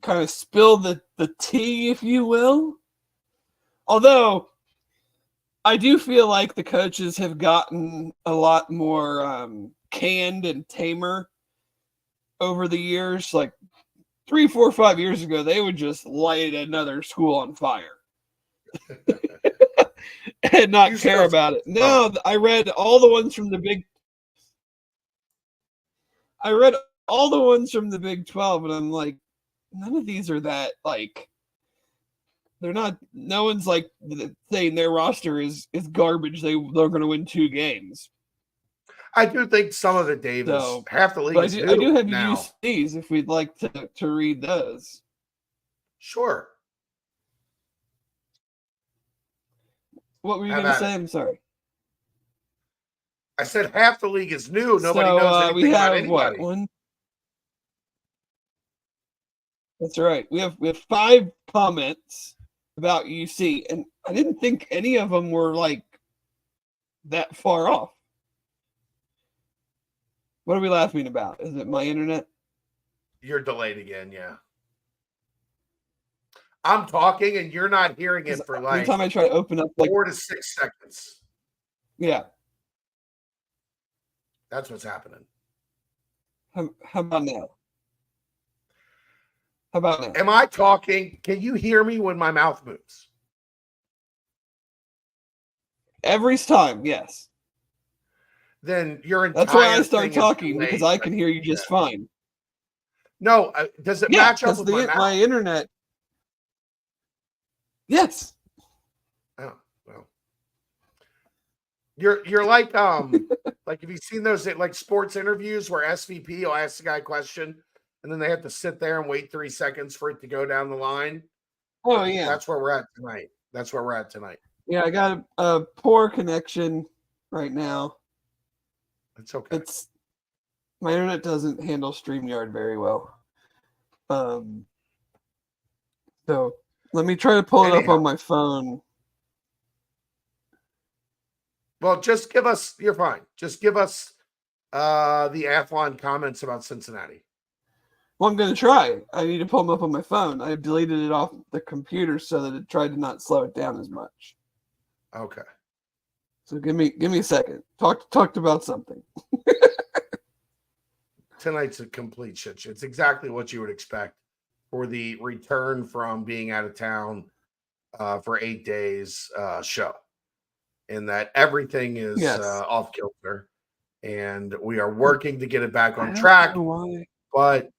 kind of spill the tea, if you will. Although I do feel like the coaches have gotten a lot more canned and tamer over the years. Like 3, 4, 5 years ago, they would just light another school on fire and not care about it. No, I read all the ones from the Big 12, and I'm like, none of these are that, like, they're not. No one's like saying their roster is garbage. They're going to win 2 games. I do think some of it, Dave, is half the league is new. I do have now. UCs if we'd like to read those. Sure. What were you going to say? I'm sorry. I said half the league is new. Nobody knows anything about anybody. One. That's right. We have 5 comments about UC, and I didn't think any of them were like that far off. What are we laughing about? Is it my internet? You're delayed again, yeah. I'm talking and you're not hearing it for like anytime I try to open up, like 4 to 6 seconds. Yeah. That's what's happening. How about now? How about now? Am I talking? Can you hear me when my mouth moves? Every time, yes. Then your entire That's why I start talking, because I can hear you just fine. No, does it match up with my mouth? My internet. Yes. Oh, well. You're like like, have you seen those like sports interviews where SVP will ask the guy a question and then they have to sit there and wait 3 seconds for it to go down the line? Oh yeah. That's where we're at tonight. Yeah, I got a poor connection right now. It's okay. My internet doesn't handle StreamYard very well. So let me try to pull it up on my phone. Well, just give us, you're fine. Just give us the Athlon comments about Cincinnati. Well, I'm going to try. I need to pull them up on my phone. I deleted it off the computer so that it tried to not slow it down as much. Okay. So give me a second. Talked about something. Tonight's a complete shit show. It's exactly what you would expect for the return from being out of town for 8 days show. In that everything is off kilter, and we are working to get it back on track, but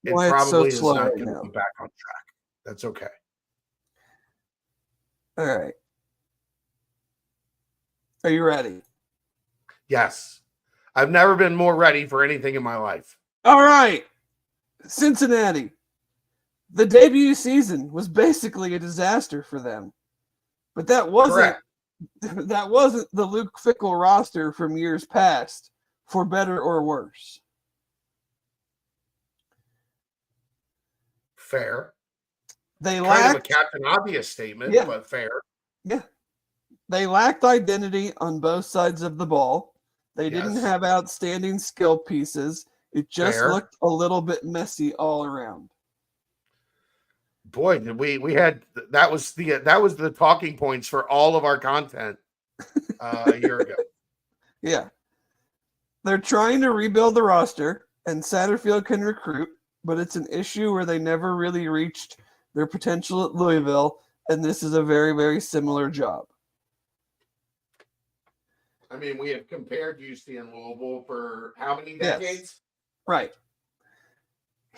it probably is not going to be back on track. That's okay. All right. Are you ready? Yes. I've never been more ready for anything in my life. All right. Cincinnati. The debut season was basically a disaster for them. But that wasn't the Luke Fickell roster from years past, for better or worse. Fair. They kind of a Captain Obvious statement, but fair. Yeah. They lacked identity on both sides of the ball. They didn't have outstanding skill pieces. It just looked a little bit messy all around. Boy, did we had that was the talking points for all of our content a year ago. Yeah. They're trying to rebuild the roster, and Satterfield can recruit, but it's an issue where they never really reached their potential at Louisville, and this is a very, very similar job. I mean, we have compared UC and Louisville for how many decades? Yes. Right.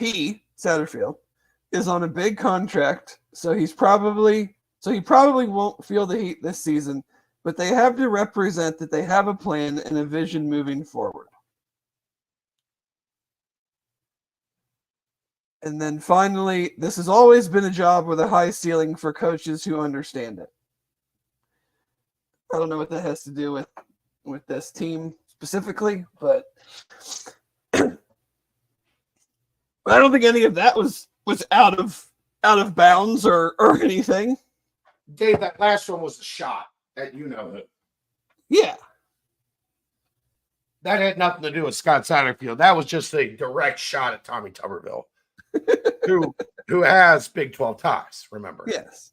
Satterfield, is on a big contract, so he probably won't feel the heat this season, but they have to represent that they have a plan and a vision moving forward. And then finally, this has always been a job with a high ceiling for coaches who understand it. I don't know what that has to do with this team specifically, but I don't think any of that was out of bounds or anything. Dave, that last one was a shot at who. Yeah. That had nothing to do with Scott Satterfield. That was just a direct shot at Tommy Tuberville, who has Big 12 ties, remember? Yes.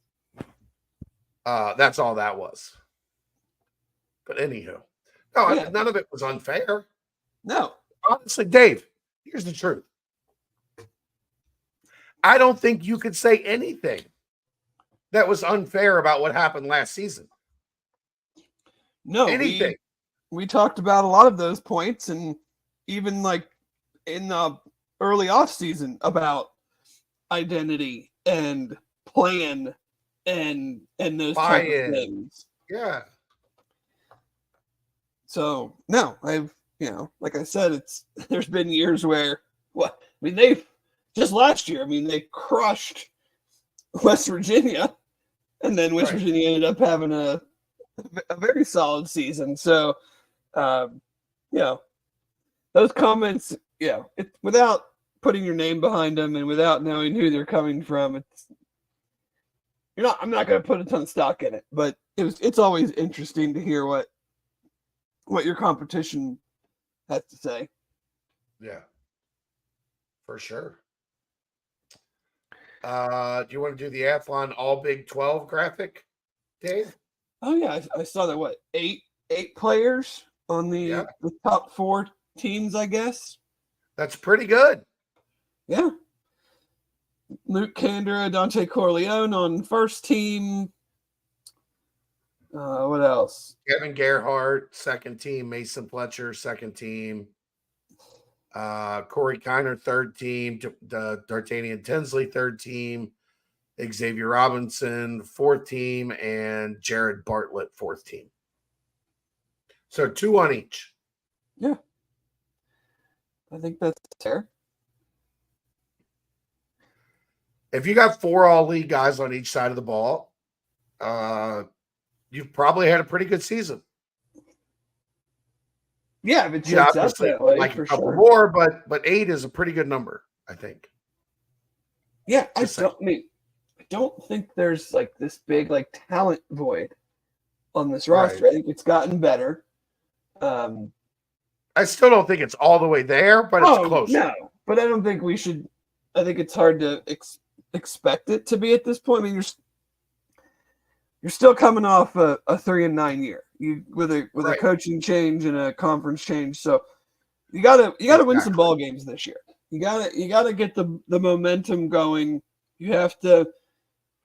That's all that was. But anywho. No, none of it was unfair. No. Honestly, Dave, here's the truth. I don't think you could say anything that was unfair about what happened last season. No, anything. We talked about a lot of those points, and even like in the early off season about identity and plan and those type of things. Yeah. So no, like I said, there's been years where they've just last year, they crushed West Virginia, and then West Virginia ended up having a very solid season. So, those comments, without putting your name behind them and without knowing who they're coming from, I'm not going to put a ton of stock in it, but it's always interesting to hear what your competition has to say. Yeah, for sure. Do you want to do the Athlon All Big 12 graphic, Dave? Oh yeah, I saw that. Eight players on the top 4 teams, I guess. That's pretty good. Yeah. Luke Kandra, Dante Corleone on first team. What else? Kevin Gerhardt, second team. Mason Fletcher, second team. Corey Kiner, third team. D'Artagnan Tinsley, third team. Xavier Robinson, fourth team. And Jared Bartlett, fourth team. So 2 on each. Yeah. I think that's fair. If you got 4 all-league guys on each side of the ball, you've probably had a pretty good season. Yeah, but obviously like a couple more, but 8 is a pretty good number, I think. Yeah, I don't think there's like this big talent void on this roster. I think it's gotten better. I still don't think it's all the way there, but it's close. No, but I don't think we should I think it's hard to expect it to be at this point. I mean, you're still coming off a 3-9 year, with a coaching change and a conference change. So you gotta win some ball games this year. You gotta get the momentum going. You have to,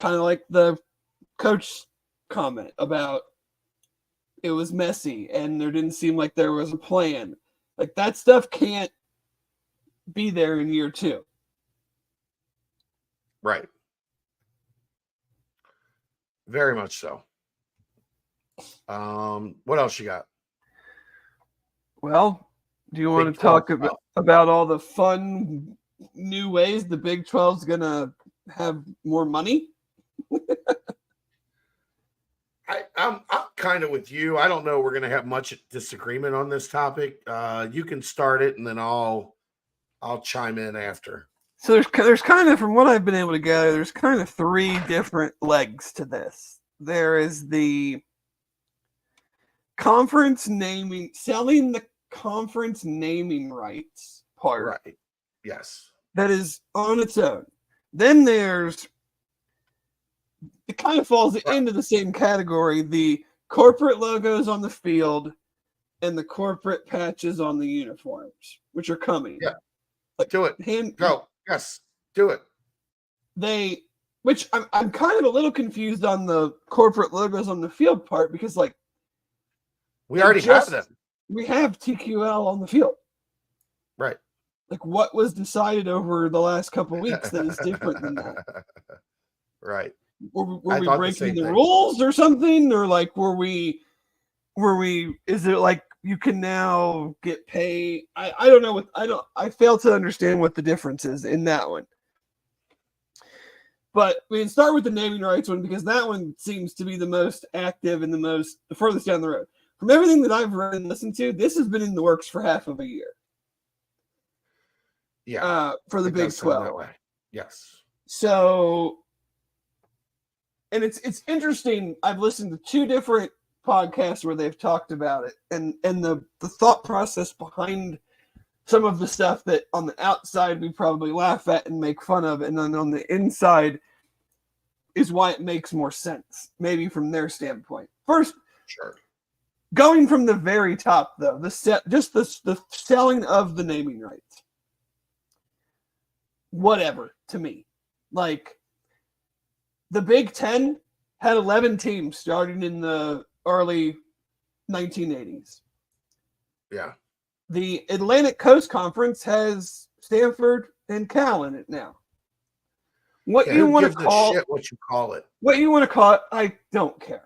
kind of like the coach comment about it was messy and there didn't seem like there was a plan. Like, that stuff can't be there in year 2. Right. Very much so. What else you got? Well, do you want to talk about all the fun new ways the Big 12 is going to have more money? I'm kind of with you. I don't know we're going to have much disagreement on this topic. You can start it, and then I'll chime in after. So there's kind of, from what I've been able to gather, there's kind of 3 different legs to this. There is the conference naming, selling the conference naming rights part. Right. Yes. That is on its own. Then it kind of falls into the same category, the corporate logos on the field and the corporate patches on the uniforms, which are coming. Yeah. Do it. Go. Yes. Do it. Which I'm kind of a little confused on the corporate logos on the field part, because, like, we already have them. We have TQL on the field. Right. Like, what was decided over the last couple of weeks that is different than that? Right. Were we breaking the rules or something? Or, like, were we, is it like you can now get paid? I don't know I fail to understand what the difference is in that one. But we can start with the naming rights one, because that one seems to be the most active and the furthest down the road. From everything that I've read and listened to, this has been in the works for half of a year. Yeah. For the Big 12. That way. Yes. So, and it's interesting. I've listened to 2 different podcasts where they've talked about it, and the thought process behind some of the stuff that on the outside we probably laugh at and make fun of, and then on the inside is why it makes more sense, maybe from their standpoint. First, sure. Going from the very top, though, the selling of the naming rights. Whatever, to me. Like, the Big Ten had 11 teams starting in the early 1980s. Yeah. The Atlantic Coast Conference has Stanford and Cal in it now. What you want to call it, I don't care.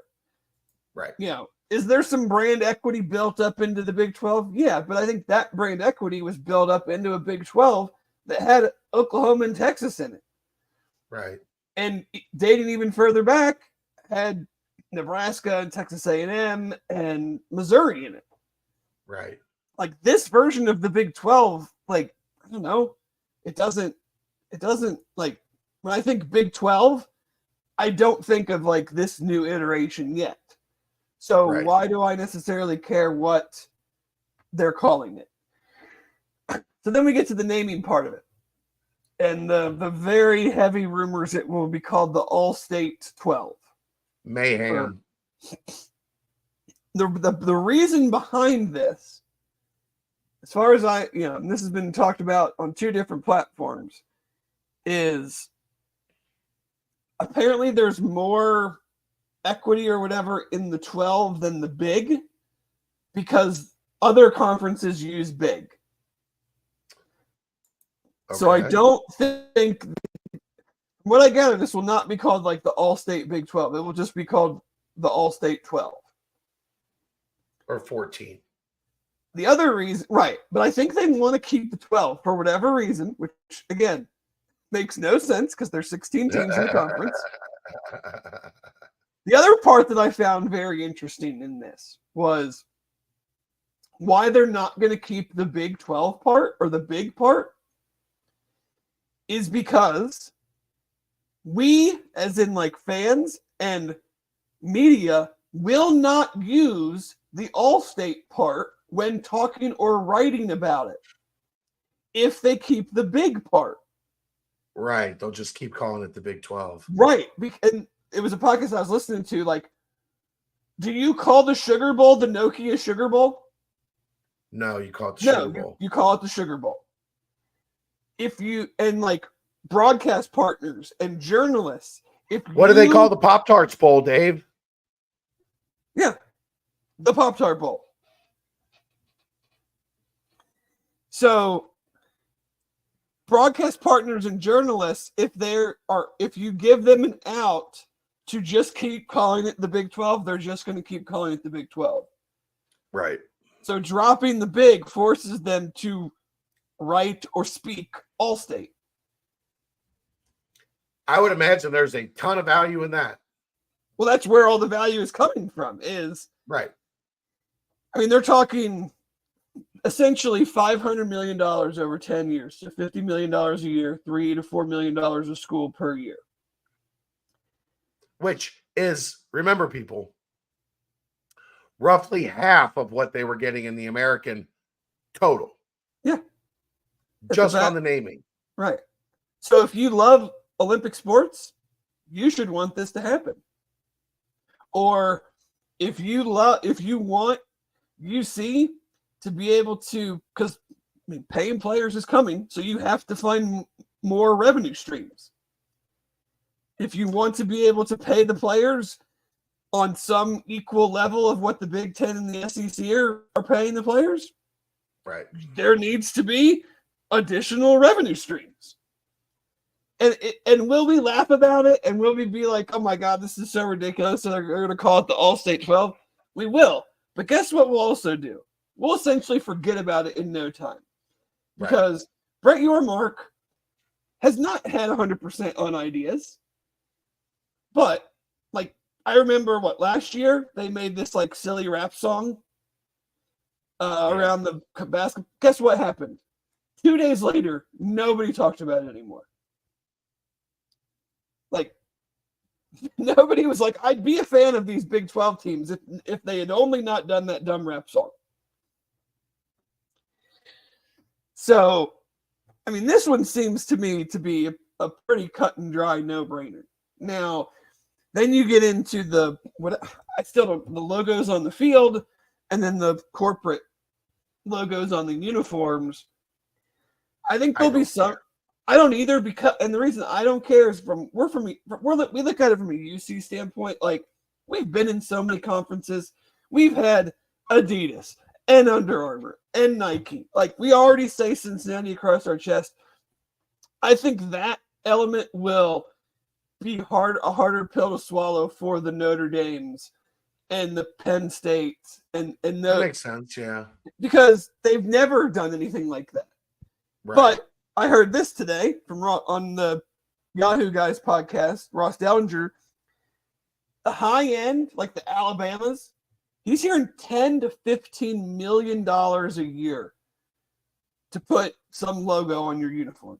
Right. You know, is there some brand equity built up into the Big 12? Yeah, but I think that brand equity was built up into a Big 12 that had Oklahoma and Texas in it. Right. And dating even further back, had Nebraska and Texas A&M and Missouri in it. Right. Like, this version of the Big 12, like, I don't know, it doesn't like, when I think Big 12, I don't think of, like, this new iteration yet. So Why do I necessarily care what they're calling it? So then we get to the naming part of it. And the very heavy rumors it will be called the All-State 12. Mayhem. The reason behind this, as far as and this has been talked about on 2 different platforms, is apparently there's more equity or whatever in the 12 than the Big, because other conferences use Big. Okay. So I don't think, what I gather, this will not be called like the All-State Big 12. It will just be called the All-State 12. Or 14. The other reason, right, but I think they want to keep the 12 for whatever reason, which, again, makes no sense because there's 16 teams in the conference. The other part that I found very interesting in this was why they're not going to keep the Big 12 part, or the big part, is because we, as in like fans and media, will not use the All-State part when talking or writing about it if they keep the Big part. Right. They'll just keep calling it the Big 12. Right. And it was a podcast I was listening to. Like, do you call the Sugar Bowl the Nokia Sugar Bowl? No, you call it the No, Sugar Bowl. you call it the Sugar Bowl. And like broadcast partners and journalists, What do they call the Pop-Tarts Bowl, Dave? Yeah, the Pop-Tart Bowl. So broadcast partners and journalists, if you give them an out to just keep calling it the Big 12, they're just going to keep calling it the Big 12. Right. So dropping the big forces them to write or speak All-State. I would imagine there's a ton of value in that. Well, that's where all the value is coming from. Right. I mean, they're talking essentially $500 million over 10 years, so $50 million a year, $3 to $4 million a school per year. Which is, remember, people, roughly half of what they were getting in the American total. Yeah. Just on the naming. Right. So if you love Olympic sports, you should want this to happen. Or if you want UC to be able to, because paying players is coming, so you have to find more revenue streams. If you want to be able to pay the players on some equal level of what the Big Ten and the SEC are paying the players, right, there needs to be additional revenue streams. And will we laugh about it? And will we be like, oh my God, this is so ridiculous, so they're going to call it the All-State 12? We will. But guess what we'll also do? We'll essentially forget about it in no time. Because Brett Yormark has not had 100% on ideas. But, like, I remember, last year? They made this, like, silly rap song around the basketball. Guess what happened? 2 days later, nobody talked about it anymore. Like, nobody was like, I'd be a fan of these Big 12 teams if they had only not done that dumb rap song. So, I mean, this one seems to me to be a pretty cut and dry no-brainer. Now, then you get into the logos on the field and then the corporate logos on the uniforms. I think there'll be some. I don't either, because, and the reason I don't care is we look at it from a UC standpoint. Like, we've been in so many conferences. We've had Adidas and Under Armour and Nike. Like, we already say Cincinnati across our chest. I think that element will be a harder pill to swallow for the Notre Dames and the Penn States and those. That makes sense, yeah. Because they've never done anything like that. Right. But I heard this today on the Yahoo Guys podcast, Ross Dellinger. The high end, like the Alabamas, he's hearing $10 to $15 million a year to put some logo on your uniform.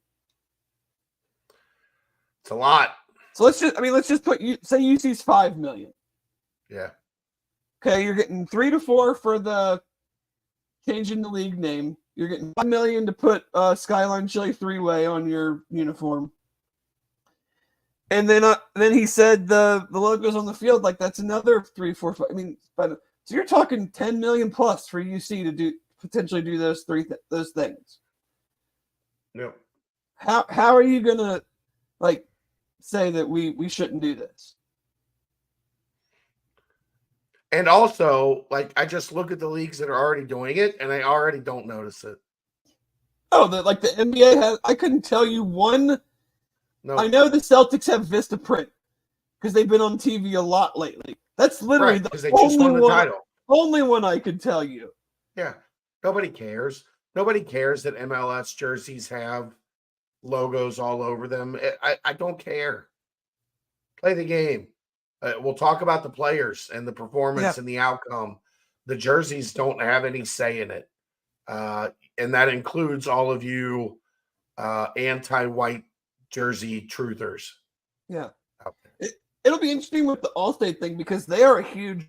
It's a lot. So let's just say UC's $5 million. Yeah. Okay, you're getting 3 to 4 for the changing the league name. You're getting $5 million to put Skyline Chili 3-way on your uniform. And then he said the logos on the field, like, that's another 3, 4, 5. I mean, so you're talking $10 million plus for UC to potentially do those things. Yep. How are you gonna say that we shouldn't do this? And also, I just look at the leagues that are already doing it, and I already don't notice it. Oh, the NBA has. I couldn't tell you one. No. I know the Celtics have Vista Print because they've been on TV a lot lately. That's literally the only one I could tell you. Yeah, nobody cares. Nobody cares that MLS jerseys have logos all over them. I don't care. Play the game. We'll talk about the players and the performance and the outcome. The jerseys don't have any say in it. And that includes all of you anti-white jersey truthers. Yeah. It'll be interesting with the All-State thing because they are a huge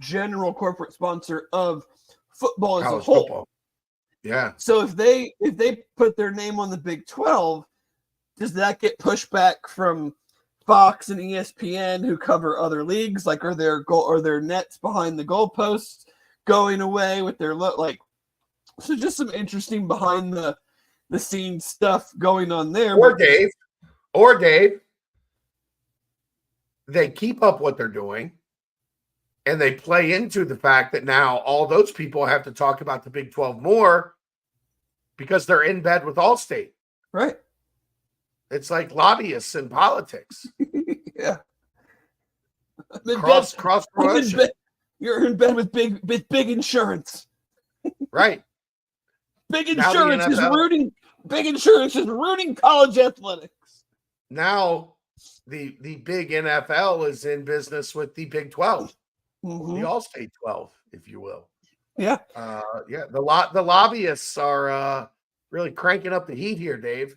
general corporate sponsor of football as a whole. Football. Yeah. So if they put their name on the Big 12, does that get pushback from Fox and ESPN who cover other leagues? Like, are their nets behind the goalposts going away with their so just some interesting behind the scenes stuff going on there. Or Dave, they keep up what they're doing, and they play into the fact that now all those people have to talk about the Big 12 more because they're in bed with Allstate. Right. It's like lobbyists in politics. Yeah. Cross promotion. You're in bed with big insurance. Right. Big insurance is rooting college athletics. Now the big NFL is in business with the Big 12, the Allstate 12, if you will. Yeah. The lobbyists are really cranking up the heat here, Dave.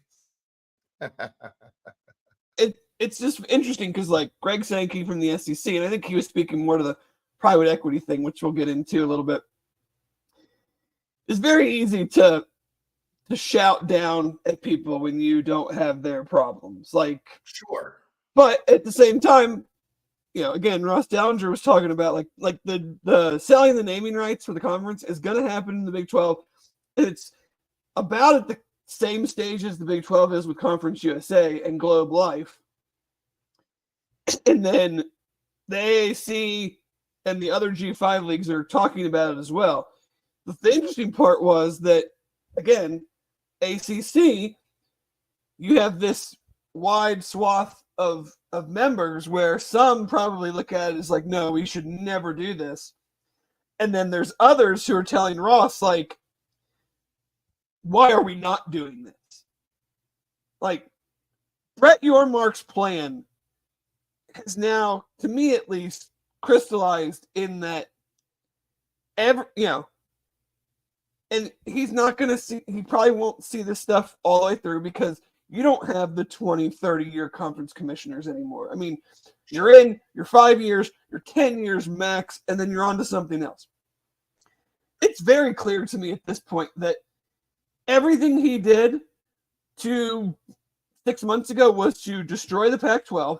It's just interesting because like Greg Sankey from the SEC, and I think he was speaking more to the private equity thing, which we'll get into a little bit. It's very easy to shout down at people when you don't have their problems. Like, sure. But at the same time, again, Ross Dallinger was talking about like the selling the naming rights for the conference is going to happen in the Big 12. It's about at the same stage as the Big 12 is with Conference USA and Globe Life. And then the AAC and the other G5 leagues are talking about it as well. The interesting part was that, again, ACC, you have this wide swath of members where some probably look at it as like, no, we should never do this. And then there's others who are telling Ross, like, why are we not doing this? Like, Brett Yormark's plan has now, to me at least, crystallized in that and he's not going to see, he probably won't see this stuff all the way through because you don't have the 20, 30-year conference commissioners anymore. I mean, you're 5 years, you're 10 years max, and then you're on to something else. It's very clear to me at this point that everything he did 6 months ago was to destroy the Pac-12,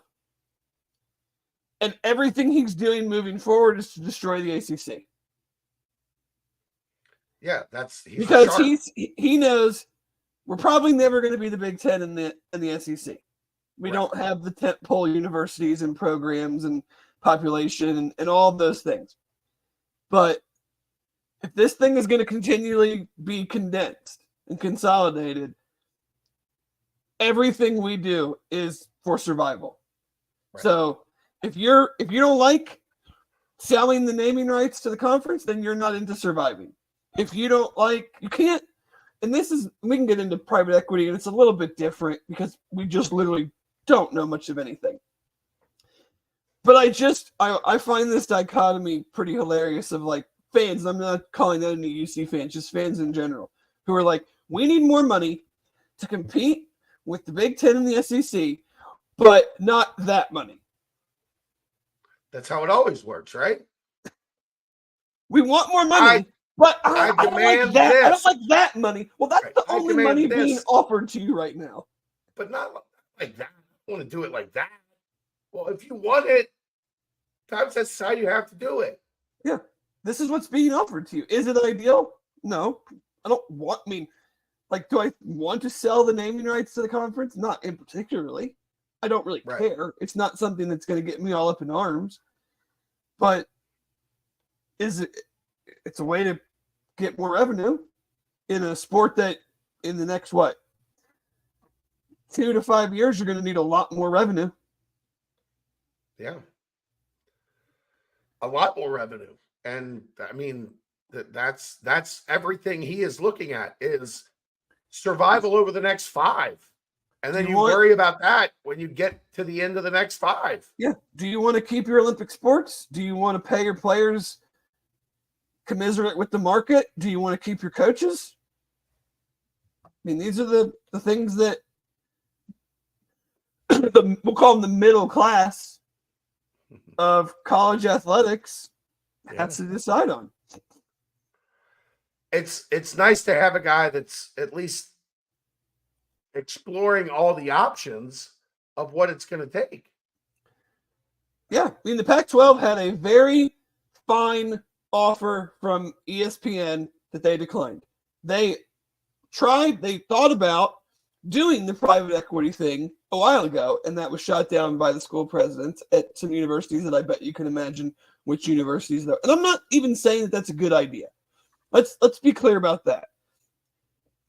and everything he's doing moving forward is to destroy the ACC. Yeah, because he knows we're probably never going to be the Big Ten in the SEC. We don't have the tentpole universities and programs and population and all those things. But if this thing is going to continually be condensed and consolidated, everything we do is for survival. Right. So if you don't like selling the naming rights to the conference, then you're not into surviving. If you don't like, you can't, and we can get into private equity, and it's a little bit different because we just literally don't know much of anything. But I find this dichotomy pretty hilarious of like fans, and I'm not calling that any UC fans, just fans in general, who are like, we need more money to compete with the Big Ten and the SEC, but not that money. That's how it always works, right? We want more money. But I don't like that. This. I don't like that money. Well, that's the only money being offered to you right now. But not like that. I don't want to do it like that. Well, if you want it, sometimes that's how you have to do it. Yeah. This is what's being offered to you. Is it ideal? No. I don't want, do I want to sell the naming rights to the conference? Not in particularly. I don't really care. It's not something that's going to get me all up in arms. But it's a way to get more revenue in a sport that in the next 2 to 5 years, you're going to need a lot more revenue. Yeah. A lot more revenue. And I mean, that's everything he is looking at is survival over the next 5. And then you worry about that when you get to the end of the next 5. Yeah. Do you want to keep your Olympic sports? Do you want to pay your players commiserate with the market? Do you want to keep your coaches? I mean, these are the things that we'll call them the middle class of college athletics has to decide on. It's nice to have a guy that's at least exploring all the options of what it's going to take. Yeah, I mean, the Pac-12 had a very fine offer from ESPN that they declined. They thought about doing the private equity thing a while ago, and that was shot down by the school presidents at some universities that I bet you can imagine which universities though. And I'm not even saying that that's a good idea. Let's be clear about that.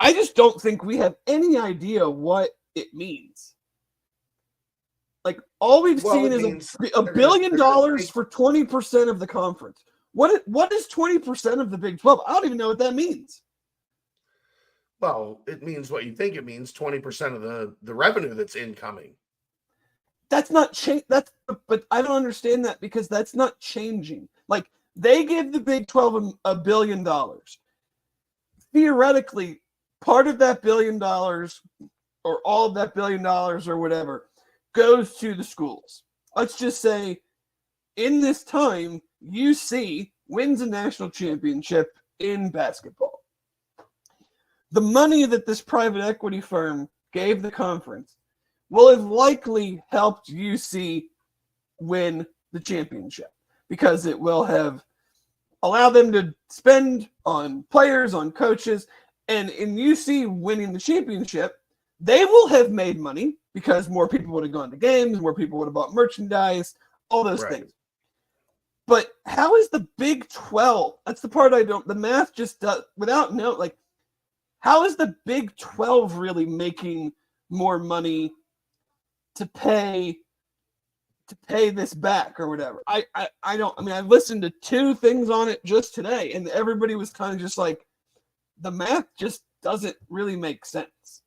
I just don't think we have any idea what it means. Like, all we've seen is $1 billion for 20% of the conference. What is 20% of the Big 12? I don't even know what that means. Well, it means what you think it means, 20% of the revenue that's incoming. That's not change. But I don't understand that, because that's not changing. Like, they give the Big 12 $1 billion. Theoretically, part of that $1 billion, or all of that $1 billion, or whatever, goes to the schools. Let's just say, in this time, UC wins a national championship in basketball. The money that this private equity firm gave the conference will have likely helped UC win the championship, because it will have allowed them to spend on players, on coaches, and in UC winning the championship, they will have made money because more people would have gone to games, more people would have bought merchandise, all those things. But how is the Big 12? That's the part the math just does, without note, like, how is the Big 12 really making more money to pay this back or whatever? I listened to 2 things on it just today, and everybody was kind of just like, the math just doesn't really make sense.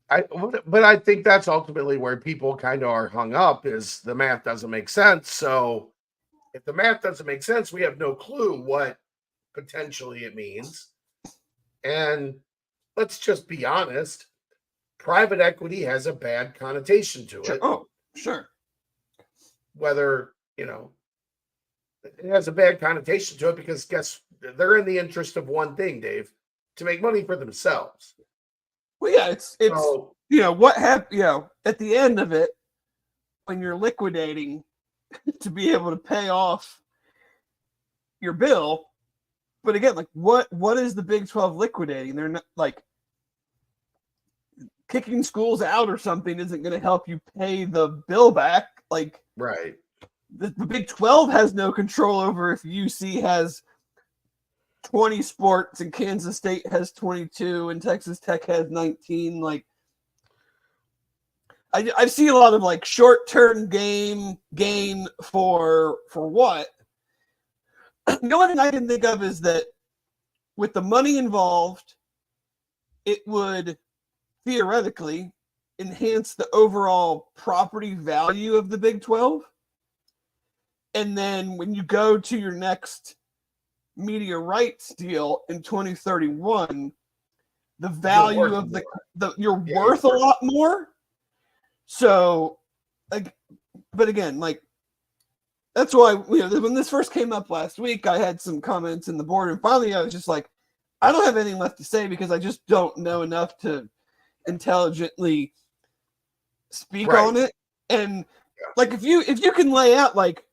But I think that's ultimately where people kind of are hung up, is the math doesn't make sense. So if the math doesn't make sense, we have no clue what potentially it means. And let's just be honest, private equity has a bad connotation to it. Sure. Oh, sure. Whether, it has a bad connotation to it because they're in the interest of one thing, Dave, to make money for themselves. Well, yeah, it's what happened, at the end of it, when you're liquidating to be able to pay off your bill. But again, like, what is the Big 12 liquidating? They're not, like, kicking schools out or something isn't going to help you pay the bill back. Like, right. The Big 12 has no control over if UC has 20 sports and Kansas State has 22 and Texas Tech has 19. Like, I've seen a lot of, like, short-term gain for what? The only thing I can think of is that with the money involved, it would theoretically enhance the overall property value of the Big 12. And then when you go to your next media rights deal in 2031, the value of you're worth a lot more. So, like, but again, like, that's why, when this first came up last week, I had some comments in the board, and finally I was just like, I don't have anything left to say because I just don't know enough to intelligently speak on it. And like, if you can lay out, like,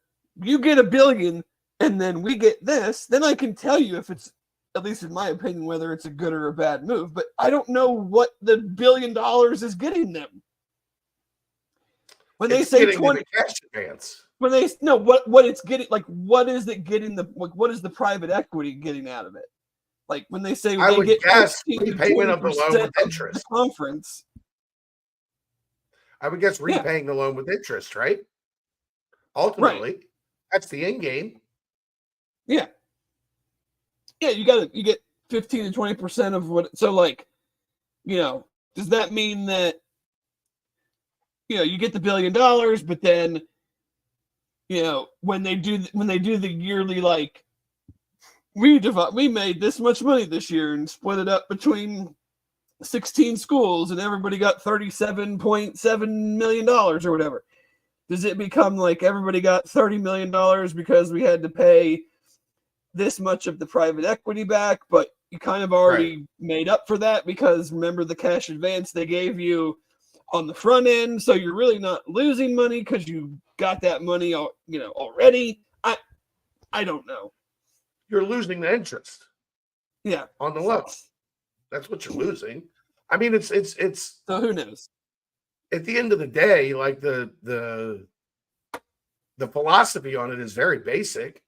you get $1 billion and then we get this, then I can tell you if it's, at least in my opinion, whether it's a good or a bad move. But I don't know what the $1 billion is getting them. When they say 20 cash advance. When they what it's getting, like, what is it getting what is the private equity getting out of it? Like, when they say I would get guess repayment of the loan with interest. Conference. I would guess repaying the loan with interest, right? Ultimately, that's the end game. Yeah. Yeah, you get 15 to 20% of what. So, like, does that mean that you get the $1 billion, but then when they do the yearly, like, we made this much money this year and split it up between 16 schools and everybody got $37.7 million or whatever. Does it become like everybody got $30 million because we had to pay this much of the private equity back, but you kind of already made up for that because remember the cash advance they gave you on the front end, so you're really not losing money because you got that money, already. I don't know. You're losing the interest. Yeah, on the loan. That's what you're losing. I mean, it's so who knows? At the end of the day, like the philosophy on it is very basic.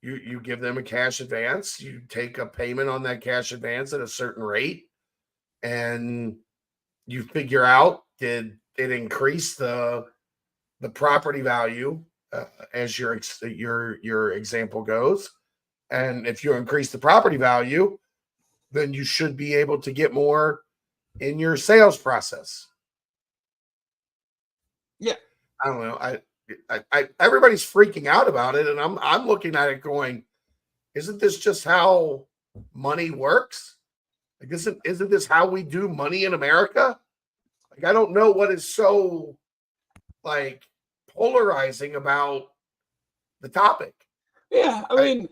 You give them a cash advance, you take a payment on that cash advance at a certain rate, and you figure out did it increase the property value as your example goes. And if you increase the property value, then you should be able to get more in your sales process. Yeah. I don't know. I everybody's freaking out about it, and I'm looking at it going, isn't this just how money works? Like, isn't this how we do money in America? Like, I don't know what is so like polarizing about the topic. Yeah, I mean,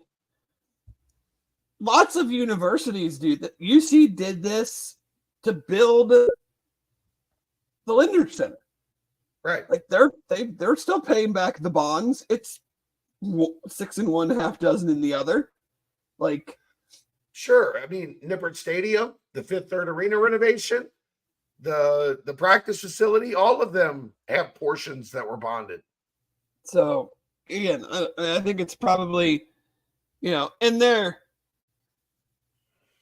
lots of universities do that. UC did this to build the Linder Center. Right. Like they're still paying back the bonds. It's 6 in one, half dozen in the other. Like, sure. I mean, Nippert Stadium, the Fifth Third Arena renovation, the practice facility, all of them have portions that were bonded. So again, I think it's probably, and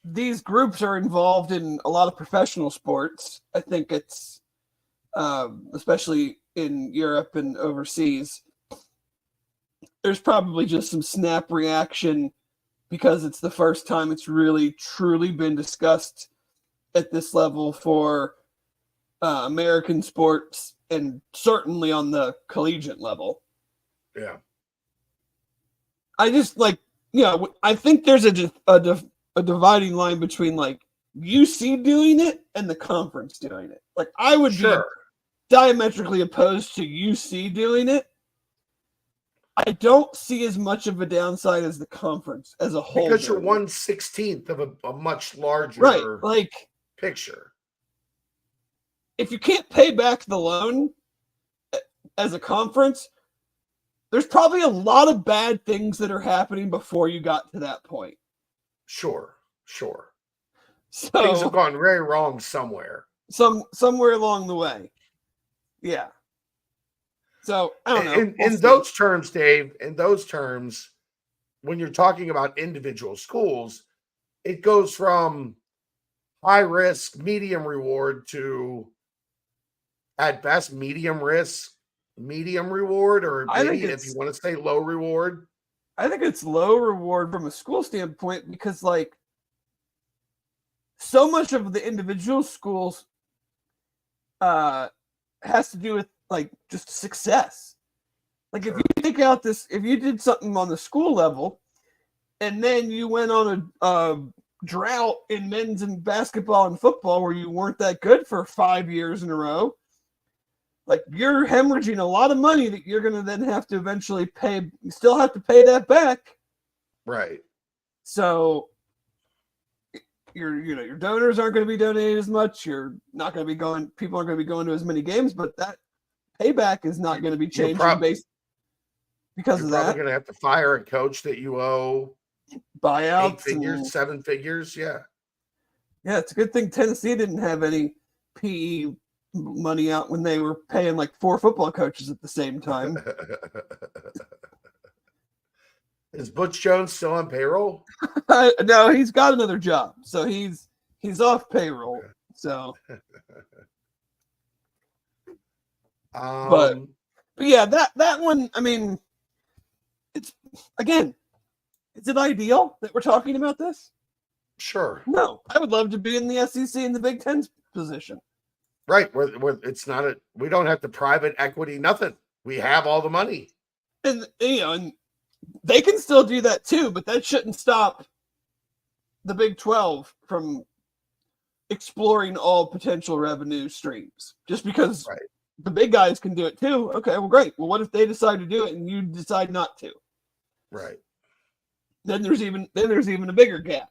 these groups are involved in a lot of professional sports. I think it's especially in Europe and overseas. There's probably just some snap reaction because it's the first time it's really truly been discussed at this level for American sports, and certainly on the collegiate level. Yeah. I just I think there's a dividing line between like UC doing it and the conference doing it. Like, I would be diametrically opposed to UC doing it. I don't see as much of a downside as the conference as a whole. Because you're 1/16 of a much larger picture. If you can't pay back the loan as a conference, there's probably a lot of bad things that are happening before you got to that point. Sure. So things have gone very wrong somewhere. Somewhere along the way. Yeah. So I don't know. In those terms, Dave, when you're talking about individual schools, it goes from high risk, medium reward to at best medium risk, medium reward, or maybe if you want to say low reward. I think it's low reward from a school standpoint because like so much of the individual schools has to do with like just success. Like, if you take out if you did something on the school level and then you went on a drought in men's and basketball and football where you weren't that good for 5 years in a row, like, you're hemorrhaging a lot of money that you're going to then have to eventually pay. You still have to pay that back. Right. So your donors aren't going to be donating as much. You're not going to be going. People aren't going to be going to as many games, but that payback is not going to be changing because of that. You're probably going to have to fire a coach that you owe buyouts, 8 figures, 7 figures. Yeah. Yeah, it's a good thing Tennessee didn't have any PE money out when they were paying like 4 football coaches at the same time. Is Butch Jones still on payroll? No, he's got another job, so he's off payroll. So, but yeah, that one. I mean, it's is it ideal that we're talking about this? Sure. No, I would love to be in the SEC in the Big Ten's position. Right, where it's not we don't have the private equity, nothing. We have all the money, and and they can still do that too, but that shouldn't stop the Big 12 from exploring all potential revenue streams. Just because the big guys can do it too. Okay, well, great. Well, what if they decide to do it and you decide not to? Right. then there's even a bigger gap.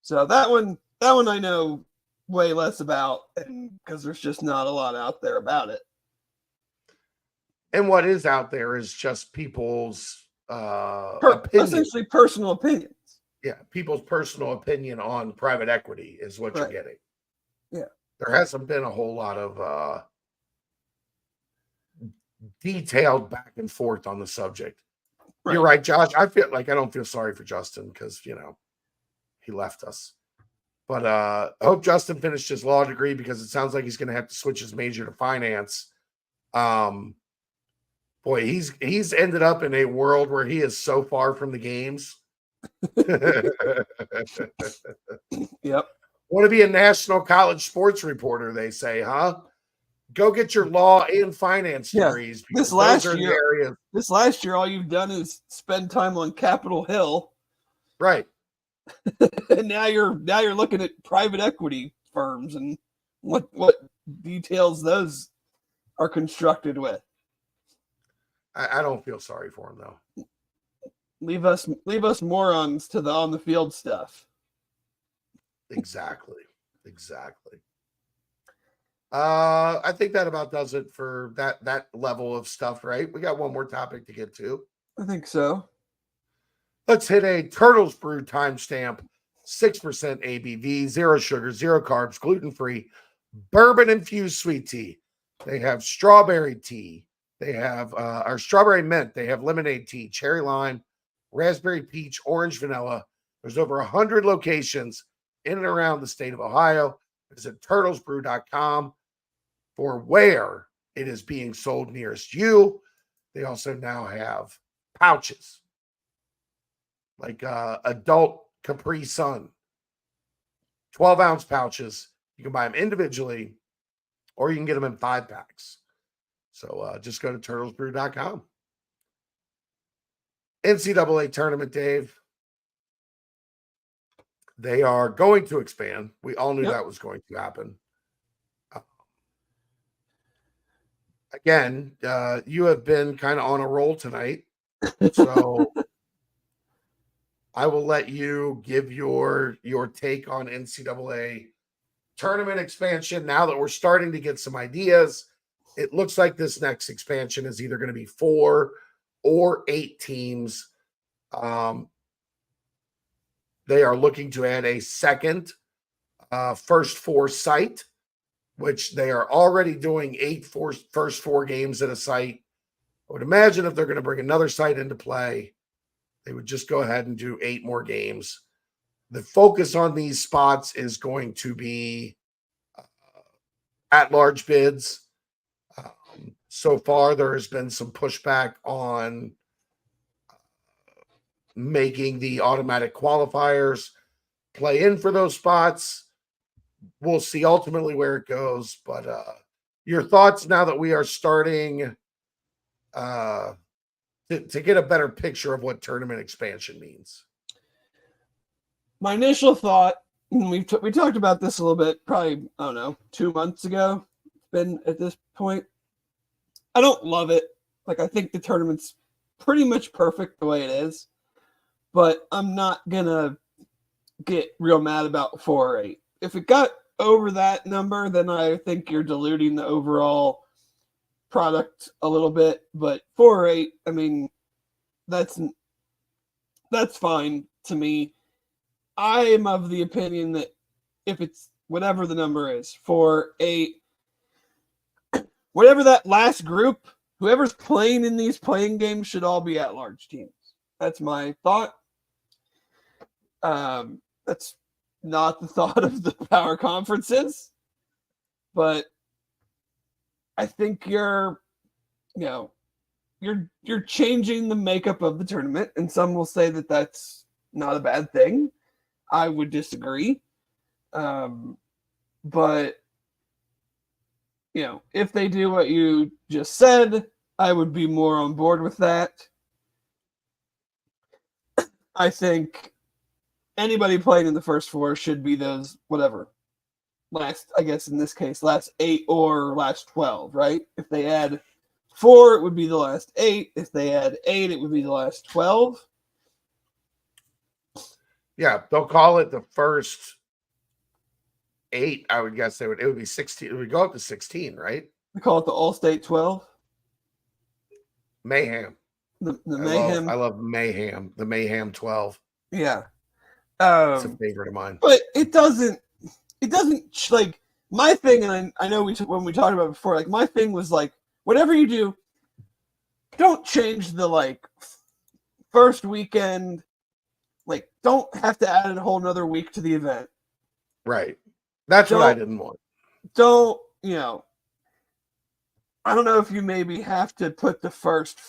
So that one I know way less about, because there's just not a lot out there about it. And what is out there is just people's opinion. Essentially personal opinions. Yeah, people's personal opinion on private equity is what you're getting. Yeah. There hasn't been a whole lot of detailed back and forth on the subject. Right. You're right, Josh. I don't feel sorry for Justin because, he left us. But I hope Justin finished his law degree, because it sounds like he's going to have to switch his major to finance. Boy, he's ended up in a world where he is so far from the games. Yep. Want to be a national college sports reporter, they say, huh? Go get your law and finance degrees. This last year, all you've done is spend time on Capitol Hill. Right. And now you're looking at private equity firms and what details those are constructed with. I don't feel sorry for him, though. Leave us morons to the on the field stuff. Exactly. I think that about does it for that level of stuff, right? We got one more topic to get to. I think so. Let's hit a Turtles Brew timestamp. 6% ABV, 0 sugar, 0 carbs, gluten-free, bourbon-infused sweet tea. They have strawberry tea. They have our strawberry mint. They have lemonade tea, cherry lime, raspberry peach, orange vanilla. There's over 100 locations in and around the state of Ohio. Visit turtlesbrew.com for where it is being sold nearest you. They also now have pouches, like adult Capri Sun, 12-ounce pouches. You can buy them individually, or you can get them in 5-packs. So just go to turtlesbrew.com. NCAA tournament, Dave. They are going to expand. We all knew that was going to happen. Again, you have been kind of on a roll tonight. So I will let you give your take on NCAA tournament expansion. Now that we're starting to get some ideas, it looks like this next expansion is either going to be 4 or 8 teams. They are looking to add a second first 4 site, which they are already doing 8 first 4 games at a site. I would imagine if they're going to bring another site into play, they would just go ahead and do 8 more games. The focus on these spots is going to be at-large bids. So far, there has been some pushback on making the automatic qualifiers play in for those spots. We'll see ultimately where it goes. But your thoughts now that we are starting to get a better picture of what tournament expansion means. My initial thought, we talked about this a little bit, probably, I don't know, 2 months ago. It's been at this point. I don't love it. Like, I think the tournament's pretty much perfect the way it is, but I'm not going to get real mad about 4 or 8. If it got over that number, then I think you're diluting the overall product a little bit, but 4 or 8, I mean, that's fine to me. I am of the opinion that if it's whatever the number is, 4, 8, whatever that last group, whoever's playing in these playing games should all be at-large teams. That's my thought. That's not the thought of the power conferences, but I think you're changing the makeup of the tournament, and some will say that that's not a bad thing. I would disagree. But if they do what you just said, I would be more on board with that. I think anybody playing in the first 4 should be those, whatever, last 8 or last 12, right? If they add 4, it would be the last 8. If they had 8, it would be the last 12. Yeah, they'll call it the first 8. I would guess it would be 16. It would go up to 16, right? We call it the All-State 12. Mayhem. The Mayhem. I love Mayhem. The Mayhem 12. Yeah. It's a favorite of mine. But it doesn't like my thing, and I know when we talked about it before, like my thing was like, whatever you do, don't change the like first weekend. Like, don't have to add a whole nother week to the event. Right. That's what I didn't want. Don't, I don't know if you maybe have to put the first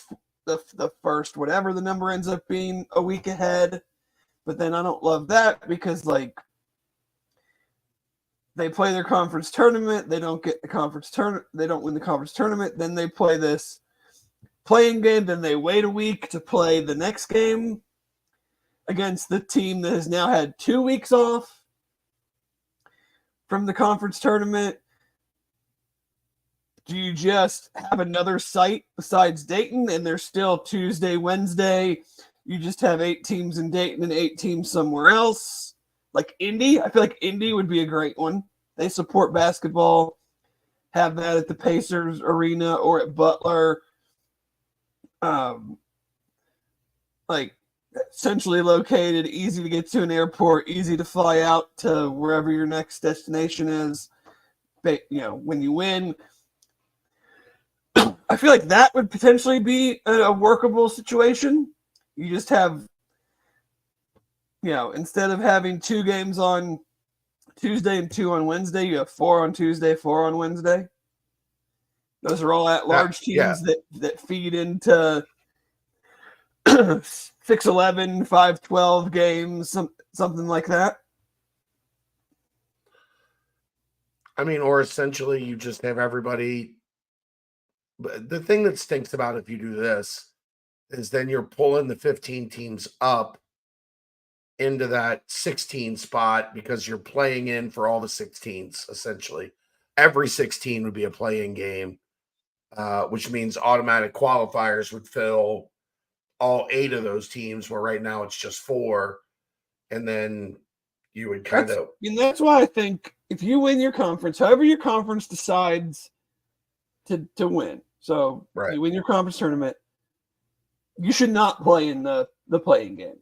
whatever the number ends up being a week ahead, but then I don't love that because like they play their conference tournament, they don't get the conference tournament, they don't win the conference tournament, then they play this playing game, then they wait a week to play the next game against the team that has now had 2 weeks off from the conference tournament. Do you just have another site besides Dayton and there's still Tuesday, Wednesday? You just have 8 teams in Dayton and 8 teams somewhere else? Like Indy? I feel like Indy would be a great one. They support basketball. Have that at the Pacers Arena or at Butler. Like centrally located, easy to get to an airport, easy to fly out to wherever your next destination is. When you win, I feel like that would potentially be a workable situation. You just have, instead of having 2 games on Tuesday and 2 on Wednesday, you have 4 on Tuesday, 4 on Wednesday. Those are all at-large teams that feed into 6-11, 5-12 games, something like that. I mean, or essentially you just have everybody. The thing that stinks about if you do this is then you're pulling the 15 teams up into that 16 spot because you're playing in for all the 16s, essentially. Every 16 would be a play-in game, which means automatic qualifiers would fill all 8 of those teams, where right now it's just 4. And then you would kind of... that's why I think if you win your conference, however your conference decides to win, so right. You win your conference tournament, you should not play in the play-in games.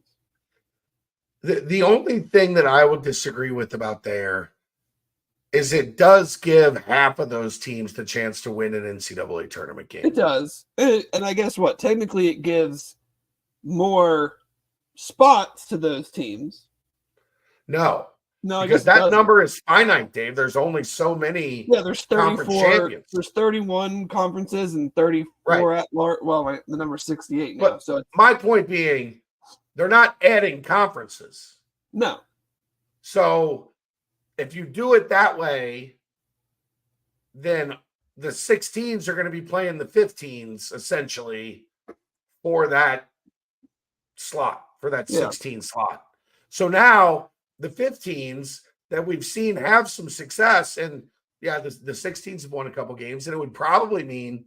The only thing that I would disagree with about there is it does give half of those teams the chance to win an NCAA tournament game. It does. And I guess what? Technically, it gives more spots to those teams. No, because that number is finite, Dave. There's only so many. Yeah, there's 34. There's 31 conferences and 34 at large. Well, the number's 68 now. But so my point being, they're not adding conferences. No. So if you do it that way, then the 16s are going to be playing the 15s essentially for that slot, for that 16 slot. So now the 15s that we've seen have some success, and the 16s have won a couple games, and it would probably mean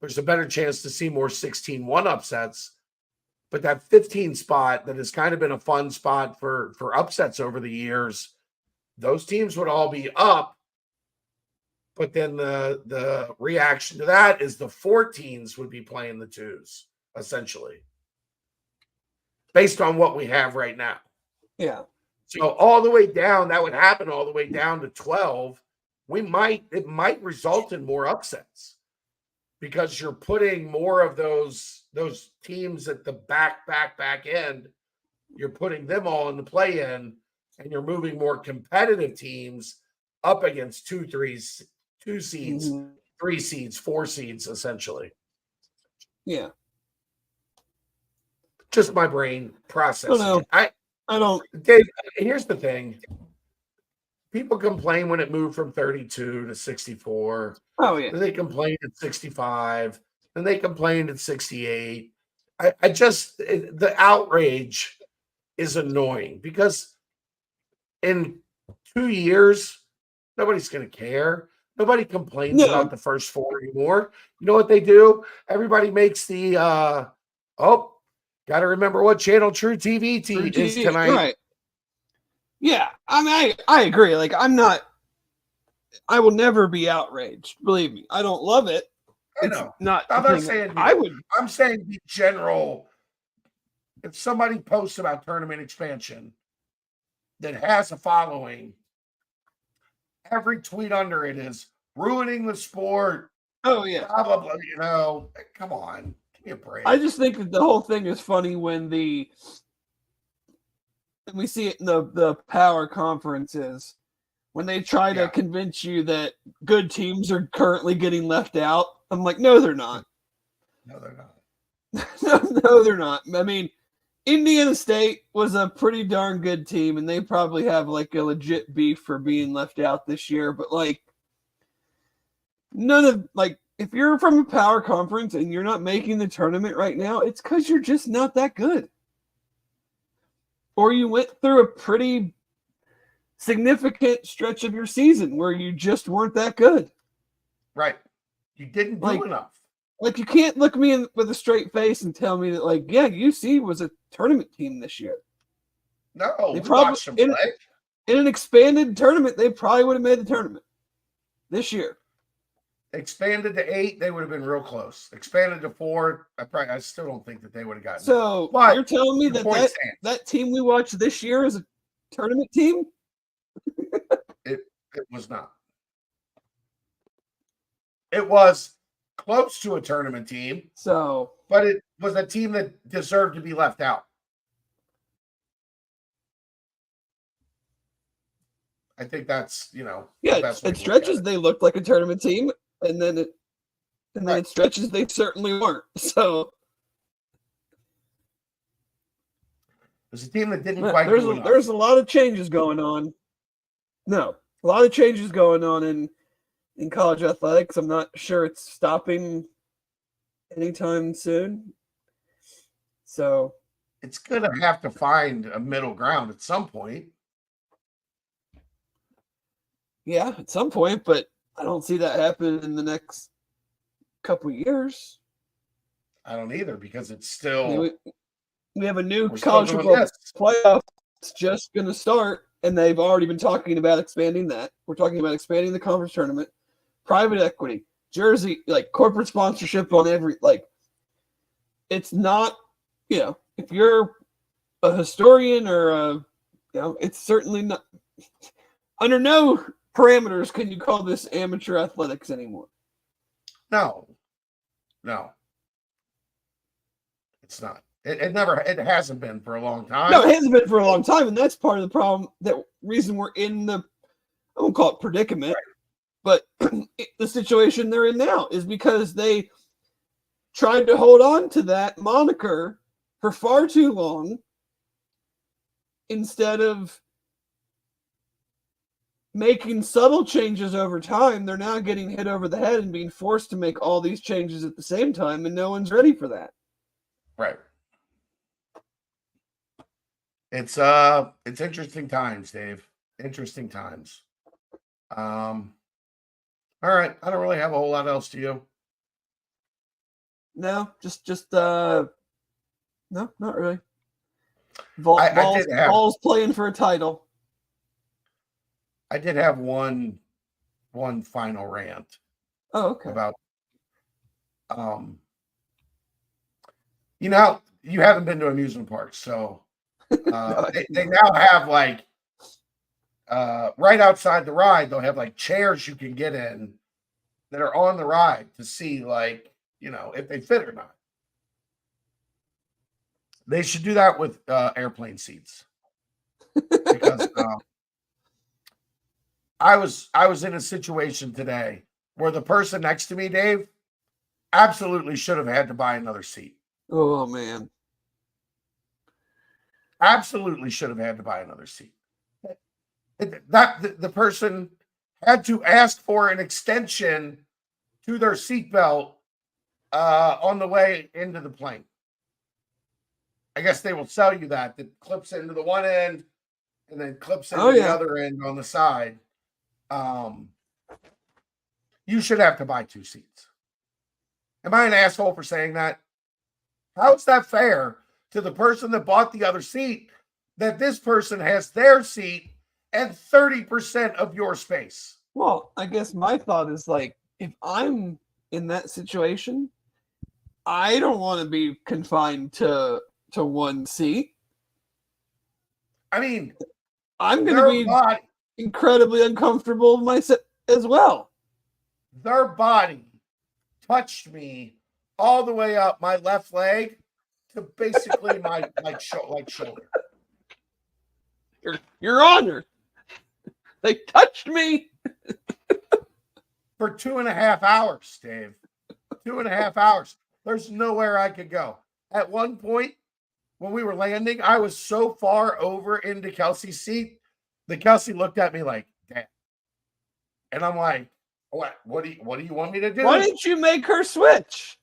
there's a better chance to see more 16-1 upsets. But that 15 spot that has kind of been a fun spot for upsets over the years, those teams would all be up. But then the reaction to that is the 14s would be playing the 2s, essentially, based on what we have right now. Yeah. So all the way down, that would happen all the way down to 12. It might result in more upsets because you're putting more of those teams at the back end. You're putting them all in the play-in, and you're moving more competitive teams up against 2 seeds, 3 seeds, 4 seeds, essentially. Yeah. Just my brain processing. I don't. Dave, here's the thing. People complain when it moved from 32 to 64. Oh, yeah. They complained at 65. And they complained at 68. The outrage is annoying because in 2 years, nobody's going to care. Nobody complains No. about the first four anymore. You know what they do? Everybody makes the got to remember what channel True TV is tonight. Right. Yeah, I mean, I agree. Like, I will never be outraged. Believe me, I don't love it. I'm not saying I would. I'm saying the general. If somebody posts about tournament expansion that has a following, every tweet under it is ruining the sport. Oh yeah, blah blah blah. You know, come on, give me a break. I just think that the whole thing is funny when we see it in the power conferences when they try to convince you that good teams are currently getting left out. I'm like, no, they're not. No, they're not. No, they're not. I mean, Indiana State was a pretty darn good team, and they probably have like a legit beef for being left out this year. But like, none of like, if you're from a power conference and you're not making the tournament right now, it's because you're just not that good, or you went through a pretty significant stretch of your season where you just weren't that good. Right, you didn't do enough. Like, you can't look me in with a straight face and tell me that, like, yeah, UC was a tournament team this year. No, they probably watched them play. In an expanded tournament, they probably would have made the tournament this year. Expanded to 8, they would have been real close. Expanded to 4, I still don't think that they would have gotten. So but you're telling me that team we watched this year is a tournament team? It was not. It was close to a tournament team. So, but it was a team that deserved to be left out. I think that's, it stretches they looked like a tournament team, and then it stretches they certainly weren't. So there's a team that didn't quite do enough. There's a lot of changes going on. No, a lot of changes going on in college athletics. I'm not sure it's stopping anytime soon. So it's going to have to find a middle ground at some point. Yeah, at some point, but I don't see that happening in the next couple years. I don't either, because it's still... we have a new college football playoff that's just going to start, and they've already been talking about expanding that. We're talking about expanding the conference tournament, private equity, jersey, like corporate sponsorship on every, like, it's not, if you're a historian or it's certainly not, under no parameters can you call this amateur athletics anymore. No, it's not. It hasn't been for a long time. No, it hasn't been for a long time, and that's part of the problem. That reason we're in the, I won't call it predicament, but the situation they're in now is because they tried to hold on to that moniker for far too long instead of making subtle changes over time. They're now getting hit over the head and being forced to make all these changes at the same time, and no one's ready for that. Right. It's interesting times, Dave. Interesting times. All right. I don't really have a whole lot else to you. No, no, not really. Ball's playing for a title. I did have one final rant. Oh, okay. About you haven't been to amusement parks, so they now have like right outside the ride, they'll have like chairs you can get in that are on the ride to see, like, if they fit or not. They should do that with airplane seats. Because I was in a situation today where the person next to me, Dave, absolutely should have had to buy another seat. Oh man. Absolutely should have had to buy another seat. The person had to ask for an extension to their seatbelt on the way into the plane. I guess they will sell you that clips into the one end and then clips into the other end on the side. you should have to buy 2 seats. Am I an asshole for saying that? How is that fair to the person that bought the other seat that this person has their seat and 30% of your space? Well, I guess my thought is like, if I'm in that situation, I don't want to be confined to one seat. I mean, I'm going to be incredibly uncomfortable myself as well. Their body touched me all the way up my left leg to basically my shoulder. Your Honor, they touched me for 2.5 hours, Dave. 2.5 hours. There's nowhere I could go. At one point, when we were landing, I was so far over into Kelsey's seat that Kelsey looked at me like, damn. And I'm like, what do you want me to do? Why didn't you make her switch?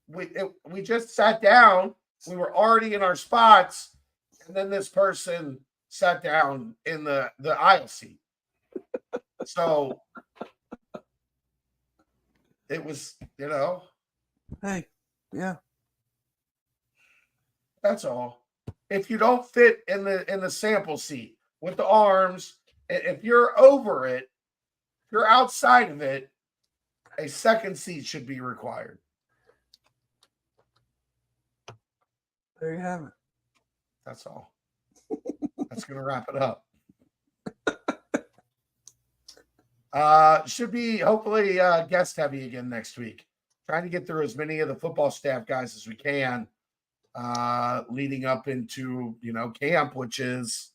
We just sat down. We were already in our spots, and then this person sat down in the aisle seat. So it was, Hey, yeah. That's all. If you don't fit in the sample seat with the arms, if you're over it, if you're outside of it, a second seat should be required. There you have it. That's all. That's going to wrap it up. Should be hopefully guest heavy again next week. Trying to get through as many of the football staff guys as we can, leading up into camp, which is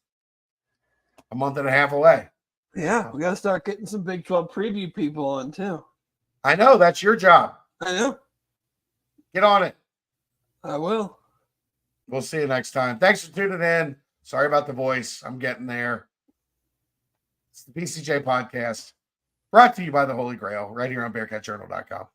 a month and a half away. Yeah, we got to start getting some Big 12 preview people on too. I know that's your job. I know. Get on it. I will. We'll see you next time. Thanks for tuning in. Sorry about the voice. I'm getting there. It's the BCJ podcast, brought to you by the Holy Grail, right here on BearcatJournal.com.